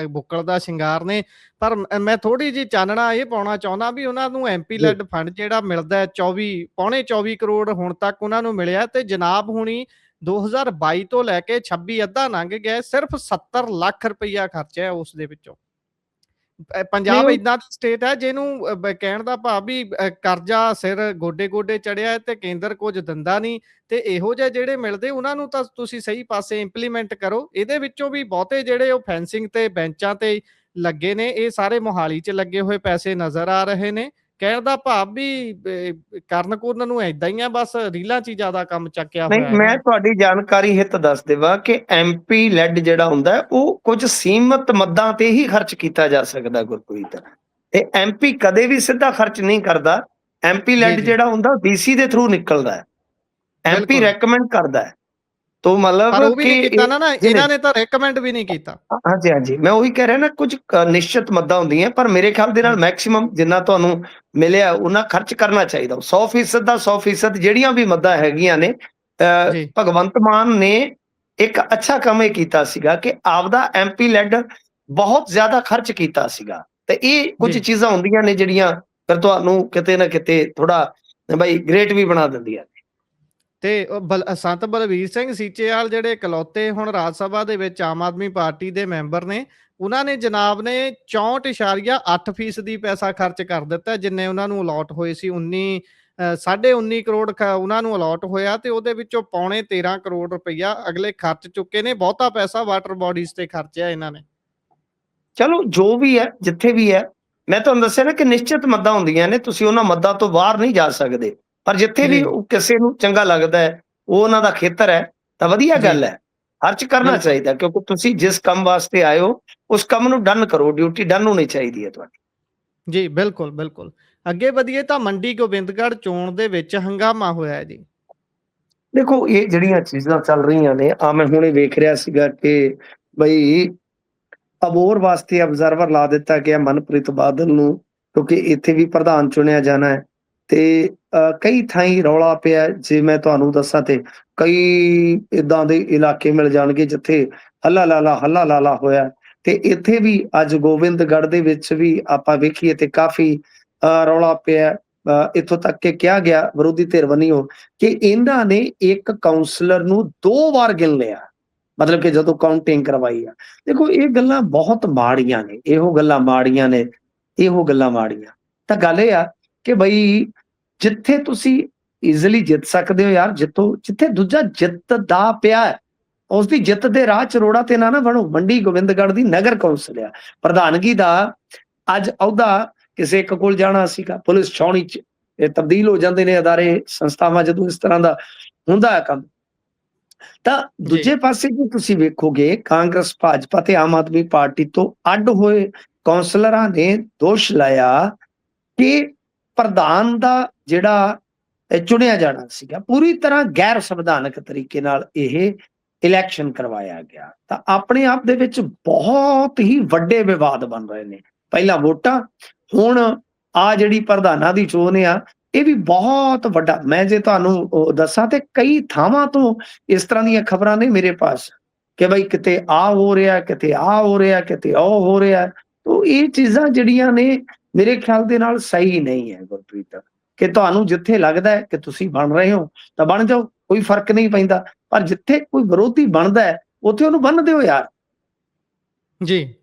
Speaker 1: ਬੁੱਕਲ ਦਾ ਸ਼ਿੰਗਾਰ ਨੇ। ਪਰ ਮੈਂ ਥੋੜੀ ਜਿਹੀ ਚਾਨਣਾ ਇਹ ਪਾਉਣਾ ਚਾਹੁੰਦਾ ਵੀ ਉਹਨਾਂ ਨੂੰ MP ਲੈਡ ਫੰਡ ਜਿਹੜਾ ਮਿਲਦਾ ਹੈ 24 ਕਰੋੜ ਹੁਣ ਤੱਕ ਉਹਨਾਂ ਨੂੰ ਮਿਲਿਆ, ਤੇ ਜਨਾਬ ਹੁਣੀ 2022 ਤੋਂ ਲੈ ਕੇ 26 ਅੱਧਾ ਲੰਘ ਗਿਆ, ਸਿਰਫ 70 ਲੱਖ ਰੁਪਈਆ ਖਰਚਿਆ ਉਸ ਦੇ ਵਿੱਚੋਂ। ਪੰਜਾਬ ਏਦਾਂ ਦੀ ਸਟੇਟ ਹੈ ਜਿਹਨੂੰ ਕਹਿਣ ਦਾ ਭਾਵ ਵੀ ਕਰਜ਼ਾ ਸਿਰ ਗੋਡੇ ਚੜਿਆ ਤੇ ਕੇਂਦਰ ਕੁਝ ਦਿੰਦਾ ਨਹੀਂ, ਤੇ ਇਹੋ ਜਿਹੇ ਜਿਹੜੇ ਮਿਲਦੇ ਉਹਨਾਂ ਨੂੰ ਤਾਂ ਤੁਸੀਂ ਸਹੀ ਪਾਸੇ ਇੰਪਲੀਮੈਂਟ ਕਰੋ। ਇਹਦੇ ਵਿੱਚੋਂ ਵੀ ਬਹੁਤੇ ਜਿਹੜੇ ਉਹ ਫੈਂਸਿੰਗ ਤੇ ਬੈਂਚਾਂ ਤੇ ਲੱਗੇ ਨੇ, ਇਹ ਸਾਰੇ ਮੋਹਾਲੀ 'ਚ ਲੱਗੇ ਹੋਏ ਪੈਸੇ ਨਜ਼ਰ ਆ ਰਹੇ ਨੇ। ਕਹਿਣ ਦਾ ਭਾਵ ਵੀ ਕਰਨ ਨੂੰ ਏਦਾਂ ਹੀ ਆ, ਬਸ ਰੀਲਾਂ 'ਚ ਹੀ ਜ਼ਿਆਦਾ ਕੰਮ ਚੱਕਿਆ ਹੋਇਆ।
Speaker 2: ਮੈਂ ਤੁਹਾਡੀ ਜਾਣਕਾਰੀ ਹਿੱਤ ਦੱਸ ਦੇਵਾਂ ਕਿ MP ਲੈਡ ਜਿਹੜਾ ਹੁੰਦਾ ਉਹ ਕੁਝ ਸੀਮਤ ਮੱਦਾਂ ਤੇ ਹੀ ਖਰਚ ਕੀਤਾ ਜਾ ਸਕਦਾ ਗੁਰਪ੍ਰੀਤ, ਤੇ MP ਕਦੇ ਵੀ ਸਿੱਧਾ ਖਰਚ ਨਹੀਂ ਕਰਦਾ। MP ਲੈਡ ਜਿਹੜਾ ਹੁੰਦਾ DC ਦੇ ਥਰੂ ਨਿਕਲਦਾ ਹੈ, MP ਰეკਮੈਂਡ ਕਰਦਾ ਹੈ। ਤੋ ਮਤਲਬ ਕਿ
Speaker 1: ਇਹਨਾਂ ਨੇ ਤਾਂ ਰეკਮੈਂਡ ਵੀ ਨਹੀਂ ਕੀਤਾ।
Speaker 2: ਹਾਂਜੀ, ਮੈਂ ਉਹੀ ਕਹਿ ਰਿਹਾ ਨਾ, ਕੁਝ ਨਿਸ਼ਚਿਤ ਮੱਦਾਂ ਹੁੰਦੀਆਂ, ਪਰ ਮੇਰੇ ਖਿਆਲ ਦੇ ਨਾਲ ਮੈਕਸਿਮਮ ਜਿੰਨਾ ਤੁਹਾਨੂੰ ਮਿਲਿਆ ਉਹਨਾਂ ਖਰਚ ਕਰਨਾ ਚਾਹੀਦਾ। 100% ਦਾ 100% ਜਿਹੜੀਆਂ ਵੀ ਮੱਦਾਂ ਹੈਗੀਆਂ ਨੇ, ਭਗਵੰਤ ਮਾਨ ਨੇ ਇੱਕ ਅੱਛਾ ਕੰਮ ਇਹ ਕੀਤਾ ਸੀਗਾ ਕਿ ਆਪਦਾ MP ਲੈਡ ਬਹੁਤ ਜ਼ਿਆਦਾ ਖਰਚ ਕੀਤਾ ਸੀਗਾ, ਤੇ ਇਹ ਕੁਝ
Speaker 1: ਜੀ।
Speaker 2: ਚੀਜ਼ਾਂ ਹੁੰਦੀਆਂ ਨੇ ਜਿਹੜੀਆਂ ਫਿਰ ਤੁਹਾਨੂੰ ਕਿਤੇ ਨਾ ਕਿਤੇ ਥੋੜਾ ਬਈ ਗ੍ਰੇਟ ਵੀ ਬਣਾ ਦਿੰਦੀਆਂ ਨੇ।
Speaker 1: ਤੇ ਸੰਤ ਬਲਵੀਰ ਸਿੰਘ ਸੀਚੇਵਾਲ ਜਿਹੜੇ ਇਕਲੌਤੇ ਹੁਣ ਰਾਜ ਸਭਾ ਦੇ ਵਿੱਚ ਆਮ ਆਦਮੀ ਪਾਰਟੀ ਦੇ ਮੈਂਬਰ ਨੇ, ਉਹਨਾਂ ਨੇ ਜਨਾਬ ਨੇ 64.8% ਪੈਸਾ ਖਰਚ ਕਰ ਦਿੱਤਾ, ਜਿੰਨੇ ਉਹਨਾਂ ਨੂੰ ਅਲਾਟ ਹੋਏ ਸੀ। 19 ਕਰੋੜ ਉਹਨਾਂ ਨੂੰ ਅਲਾਟ ਹੋਇਆ, ਤੇ ਉਹਦੇ ਵਿੱਚੋਂ ਪੌਣੇ 13 ਕਰੋੜ ਰੁਪਈਆ ਅਗਲੇ ਖਰਚ ਚੁੱਕੇ ਨੇ। ਬਹੁਤਾ ਪੈਸਾ ਵਾਟਰ ਬੋਡੀਜ਼ ਤੇ ਖਰਚਿਆ ਇਹਨਾਂ ਨੇ।
Speaker 2: ਚਲੋ ਜੋ ਵੀ ਹੈ, ਜਿੱਥੇ ਵੀ ਹੈ, ਮੈਂ ਤੁਹਾਨੂੰ ਦੱਸਿਆ ਨਾ ਕਿ ਨਿਸ਼ਚਿਤ ਮੱਦਾਂ ਹੁੰਦੀਆਂ ਨੇ, ਤੁਸੀਂ ਉਹਨਾਂ ਮੱਦਾਂ ਤੋਂ ਬਾਹਰ ਨਹੀਂ ਜਾ ਸਕਦੇ। ਪਰ ਜਿੱਥੇ ਵੀ
Speaker 1: ਜੀ,
Speaker 2: ਕਿਸੇ ਨੂੰ ਚੰਗਾ ਲੱਗਦਾ ਹੈ, ਉਹ ਉਹਨਾਂ ਦਾ ਖੇਤਰ ਹੈ, ਤਾਂ ਵਧੀਆ
Speaker 1: ਜੀ,
Speaker 2: ਗੱਲ ਹੈ। ਖਰਚ ਕਰਨਾ
Speaker 1: ਬਿਲਕੁਲ।
Speaker 2: ਚਾਹੀਦਾ, ਕਿਉਂਕਿ ਤੁਸੀਂ ਜਿਸ ਕੰਮ ਵਾਸਤੇ ਆਏ ਹੋ ਉਸ ਕੰਮ ਨੂੰ ਡਨ ਕਰੋ, ਡਿਊਟੀ ਡਨ ਹੋਣੀ ਚਾਹੀਦੀ ਹੈ ਤੁਹਾਡੀ।
Speaker 1: ਜੀ, ਬਿਲਕੁਲ, ਬਿਲਕੁਲ। ਅੱਗੇ ਵਧੀਏ ਤਾਂ ਮੰਡੀ ਗੋਬਿੰਦਗੜ੍ਹ ਚੋਣ ਦੇ ਵਿੱਚ ਹੰਗਾਮਾ ਹੋਇਆ ਹੈ ਜੀ।
Speaker 2: ਦੇਖੋ, ਇਹ ਜਿਹੜੀਆਂ ਚੀਜ਼ਾਂ ਚੱਲ ਰਹੀਆਂ ਨੇ, ਮੈਂ ਹੁਣੇ ਵੇਖ ਰਿਹਾ ਸੀਗਾ ਕਿ ਬਈ ਅਬੋਹਰ ਵਾਸਤੇ ਅਬਜ਼ਰਵਰ ਲਾ ਦਿੱਤਾ ਗਿਆ ਮਨਪ੍ਰੀਤ ਬਾਦਲ ਨੂੰ, ਕਿਉਂਕਿ ਇੱਥੇ ਵੀ ਪ੍ਰਧਾਨ ਚੁਣਿਆ ਜਾਣਾ ਹੈ। ਤੇ ਕਈ ਥਾਈਂ ਰੌਲਾ ਪਿਆ, ਜੇ ਮੈਂ ਤੁਹਾਨੂੰ ਦੱਸਾਂ ਤੇ ਕਈ ਏਦਾਂ ਦੇ ਇਲਾਕੇ ਮਿਲ ਜਾਣਗੇ ਜਿੱਥੇ ਹੱਲਾ ਲਾਲਾ ਹੋਇਆ। ਤੇ ਇੱਥੇ ਵੀ ਅੱਜ ਗੋਬਿੰਦਗੜ੍ਹ ਦੇ ਵਿੱਚ ਵੀ ਆਪਾਂ ਵੇਖੀਏ ਤੇ ਕਾਫੀ ਰੌਲਾ ਪਿਆ। ਇੱਥੋਂ ਤੱਕ ਕਿ ਕਿਹਾ ਗਿਆ ਵਿਰੋਧੀ ਧਿਰ ਵੱਲੋਂ ਕਿ ਇਹਨਾਂ ਨੇ ਇੱਕ ਕਾਉਂਸਲਰ ਨੂੰ 2 ਵਾਰ ਗਿਣ ਲਿਆ, ਮਤਲਬ ਕਿ ਜਦੋਂ ਕਾਊਂਟਿੰਗ ਕਰਵਾਈ ਆ। ਦੇਖੋ, ਇਹ ਗੱਲਾਂ ਬਹੁਤ ਮਾੜੀਆਂ ਨੇ, ਇਹੋ ਗੱਲਾਂ ਮਾੜੀਆਂ ਨੇ, ਇਹੋ ਗੱਲਾਂ ਮਾੜੀਆਂ। ਤਾਂ ਗੱਲ ਇਹ ਆ ਕਿ ਬਈ ਜਿੱਥੇ ਤੁਸੀਂ ਈਜ਼ੀਲੀ ਜਿੱਤ ਸਕਦੇ ਹੋ ਯਾਰ, ਜਿੱਤੋ। ਜਿੱਥੇ ਦੂਜਾ ਜਿੱਤ ਦਾ ਪਿਆ ਹੈ, ਉਸ ਦੀ ਜਿੱਤ ਦੇ ਰਾਹ ਚ ਰੋੜਾ ਤੇ ਨਾ ਬਣੋ। ਮੰਡੀ ਗੋਬਿੰਦਗੜ੍ਹ ਦੀ ਨਗਰ ਕੌਂਸਲ ਆ, ਪ੍ਰਧਾਨਗੀ ਦਾ ਅੱਜ ਅਹੁਦਾ ਕਿਸੇ ਇੱਕ ਕੋਲ ਜਾਣਾ ਸੀਗਾ, ਪੁਲਿਸ ਛਾਉਣੀ ਚ ਇਹ ਤਬਦੀਲ ਹੋ ਜਾਂਦੇ ਨੇ ਅਦਾਰੇ ਸੰਸਥਾਵਾਂ ਜਦੋਂ ਇਸ ਤਰ੍ਹਾਂ ਦਾ ਹੁੰਦਾ ਹੈ ਕੰਮ। ਤਾਂ
Speaker 1: ਜੀ,
Speaker 2: ਦੂਜੇ ਪਾਸੇ ਜੇ ਤੁਸੀਂ ਵੇਖੋਗੇ, ਕਾਂਗਰਸ, ਭਾਜਪਾ ਤੇ ਆਮ ਆਦਮੀ ਪਾਰਟੀ ਤੋਂ ਅੱਡ ਹੋਏ ਕੌਂਸਲਰਾਂ ਨੇ ਦੋਸ਼ ਲਾਇਆ ਕਿ ਪ੍ਰਧਾਨ ਦਾ ਜਿਹੜਾ ਚੁਣਿਆ ਜਾਣਾ ਸੀਗਾ, ਪੂਰੀ ਤਰ੍ਹਾਂ ਗੈਰ ਸੰਵਿਧਾਨਕ ਤਰੀਕੇ ਨਾਲ ਇਹ ਇਲੈਕਸ਼ਨ ਕਰਵਾਇਆ ਗਿਆ। ਤਾਂ ਆਪਣੇ ਆਪ ਦੇ ਵਿੱਚ ਬਹੁਤ ਹੀ ਵੱਡੇ ਵਿਵਾਦ ਬਣ ਰਹੇ ਨੇ। ਪਹਿਲਾਂ ਵੋਟਾਂ, ਹੁਣ ਆ ਜਿਹੜੀ ਪ੍ਰਧਾਨਾਂ ਦੀ ਚੋਣ ਆ, ਇਹ ਵੀ ਬਹੁਤ ਵੱਡਾ। ਮੈਂ ਜੇ ਤੁਹਾਨੂੰ ਦੱਸਾਂ ਤੇ ਕਈ ਥਾਵਾਂ ਤੋਂ ਇਸ ਤਰ੍ਹਾਂ ਦੀਆਂ ਖਬਰਾਂ ਨੇ ਮੇਰੇ ਪਾਸ ਕਿ ਬਈ ਕਿਤੇ ਆ ਹੋ ਰਿਹਾ, ਕਿਤੇ ਆ ਹੋ ਰਿਹਾ, ਕਿਤੇ ਉਹ ਹੋ ਰਿਹਾ। ਤੋ ਇਹ ਚੀਜ਼ਾਂ ਜਿਹੜੀਆਂ ਨੇ ਮੇਰੇ ਖਿਆਲ ਦੇ ਨਾਲ ਸਹੀ ਨਹੀਂ ਹੈ ਗੁਰਪ੍ਰੀਤ, ਕਿ ਤੁਹਾਨੂੰ ਜਿੱਥੇ ਲੱਗਦਾ ਹੈ ਕਿ ਤੁਸੀਂ ਬਣ ਰਹੇ ਹੋ ਤਾਂ ਬਣ ਜਾਓ, ਕੋਈ ਫਰਕ ਨਹੀਂ ਪੈਂਦਾ। ਪਰ ਜਿੱਥੇ ਕੋਈ ਵਿਰੋਧੀ ਬਣਦਾ ਹੈ, ਉੱਥੇ ਉਹਨੂੰ ਬੰਨ੍ਹ ਦਿਓ ਯਾਰ।
Speaker 1: ਜੀ,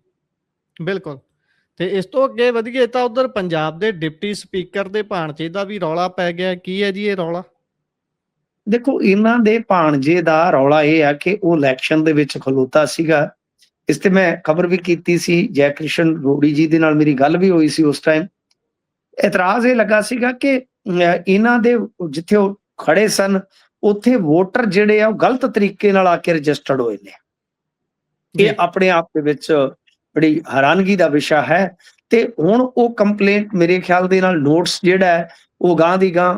Speaker 1: ਬਿਲਕੁਲ। ਤੇ ਇਸ ਤੋਂ ਅੱਗੇ ਵਧੀਏ ਤਾਂ ਉਧਰ ਪੰਜਾਬ ਦੇ ਡਿਪਟੀ ਸਪੀਕਰ ਦੇ ਭਾਣਜੇ ਦਾ ਵੀ ਰੌਲਾ ਪੈ ਗਿਆ। ਕੀ ਹੈ ਜੀ ਇਹ ਰੌਲਾ?
Speaker 2: ਦੇਖੋ, ਇਹਨਾਂ ਦੇ ਭਾਣਜੇ ਦਾ ਰੌਲਾ ਇਹ ਆ ਕਿ ਉਹ ਇਲੈਕਸ਼ਨ ਦੇ ਵਿੱਚ ਖਲੋਤਾ ਸੀਗਾ। ਇਸ ਤੇ ਮੈਂ ਖਬਰ ਵੀ ਕੀਤੀ ਸੀ, ਜੈ ਕ੍ਰਿਸ਼ਨ ਰੋੜੀ ਜੀ ਦੇ ਨਾਲ ਮੇਰੀ ਗੱਲ ਵੀ ਹੋਈ ਸੀ ਉਸ ਟਾਈਮ। ਇਤਰਾਜ਼ ਇਹ ਲੱਗਾ ਸੀਗਾ ਕਿ ਇਹਨਾਂ ਦੇ ਜਿੱਥੇ ਉਹ ਖੜੇ ਸਨ, ਉੱਥੇ ਵੋਟਰ ਜਿਹੜੇ ਆ ਉਹ ਗਲਤ ਤਰੀਕੇ ਨਾਲ ਆ ਕੇ ਰਜਿਸਟਰਡ ਹੋਏ ਨੇ। ਇਹ ਆਪਣੇ ਆਪ ਦੇ ਵਿੱਚ ਬੜੀ ਹੈਰਾਨਗੀ ਦਾ ਵਿਸ਼ਾ ਹੈ। ਤੇ ਹੁਣ ਉਹ ਕੰਪਲੇਂਟ ਮੇਰੇ ਖਿਆਲ ਦੇ ਨਾਲ ਨੋਟਿਸ ਜਿਹੜਾ ਹੈ ਉਹ ਗਾਂ ਦੀ ਗਾਂ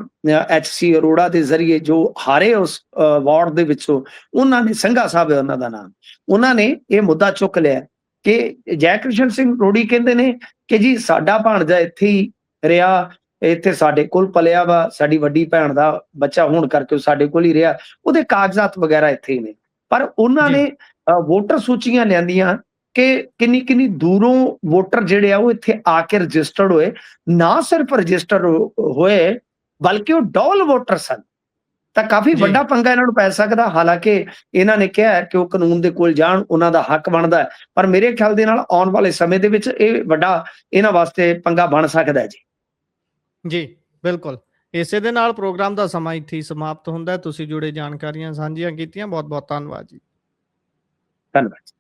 Speaker 2: HC ਅਰੋੜਾ ਦੇ ਜ਼ਰੀਏ, ਜੋ ਹਾਰੇ ਉਸ ਵਾਰਡ ਦੇ ਵਿੱਚੋਂ, ਉਹਨਾਂ ਨੇ, ਸਿੰਘਾ ਸਾਹਿਬ ਹੈ ਉਹਨਾਂ ਦਾ ਨਾਮ, ਉਹਨਾਂ ਨੇ ਇਹ ਮੁੱਦਾ ਚੁੱਕ ਲਿਆ ਕਿ ਜੈ ਕ੍ਰਿਸ਼ਨ ਸਿੰਘ ਰੋੜੀ ਕਹਿੰਦੇ ਨੇ ਕਿ ਜੀ ਸਾਡਾ ਭਾਣਜਾ ਇੱਥੇ ਹੀ ਰਿਹਾ, ਇੱਥੇ ਸਾਡੇ ਕੋਲ ਪਲਿਆ ਵਾ, ਸਾਡੀ ਵੱਡੀ ਭੈਣ ਦਾ ਬੱਚਾ ਹੋਣ ਕਰਕੇ ਉਹ ਸਾਡੇ ਕੋਲ ਹੀ ਰਿਹਾ, ਉਹਦੇ ਕਾਗਜ਼ਾਤ ਵਗੈਰਾ ਇੱਥੇ ਹੀ ਨੇ। ਪਰ ਉਹਨਾਂ ਨੇ ਵੋਟਰ ਸੂਚੀਆਂ ਲਿਆਂਦੀਆਂ ਕਿ ਕਿੰਨੀ ਦੂਰੋਂ ਵੋਟਰ ਜਿਹੜੇ ਆ ਉਹ ਇੱਥੇ ਆ ਕੇ ਰਜਿਸਟਰਡ ਹੋਏ। ਨਾ ਸਿਰਫ ਰਜਿਸਟਰ ਹੋਏ, ਬਲਕਿ ਉਹ ਡਬਲ ਵੋਟਰ ਸਨ। ਤਾਂ ਕਾਫੀ ਵੱਡਾ ਪੰਗਾ ਇਹਨਾਂ ਨੂੰ ਪੈ ਸਕਦਾ। ਹਾਲਾਂਕਿ ਇਹਨਾਂ ਨੇ ਕਿਹਾ ਕਿ ਉਹ ਕਾਨੂੰਨ ਦੇ ਕੋਲ ਜਾਣ, ਉਹਨਾਂ ਦਾ ਹੱਕ ਬਣਦਾ ਹੈ। ਪਰ ਮੇਰੇ ਖਿਆਲ ਦੇ ਨਾਲ ਆਉਣ ਵਾਲੇ ਸਮੇਂ ਦੇ ਵਿੱਚ ਇਹ ਵੱਡਾ ਇਹਨਾਂ ਵਾਸਤੇ ਪੰਗਾ ਬਣ ਸਕਦਾ ਹੈ ਜੀ।
Speaker 1: ਜੀ, ਬਿਲਕੁਲ। ਇਸੇ ਦੇ ਨਾਲ ਪ੍ਰੋਗਰਾਮ ਦਾ ਸਮਾਂ ਇੱਥੇ ਹੀ ਸਮਾਪਤ ਹੁੰਦਾ ਹੈ। ਤੁਸੀਂ ਜੁੜੇ ਜਾਣਕਾਰੀਆਂ ਸਾਂਝੀਆਂ ਕੀਤੀਆਂ, ਬਹੁਤ-ਬਹੁਤ ਧੰਨਵਾਦ ਜੀ।
Speaker 2: ਧੰਨਵਾਦ।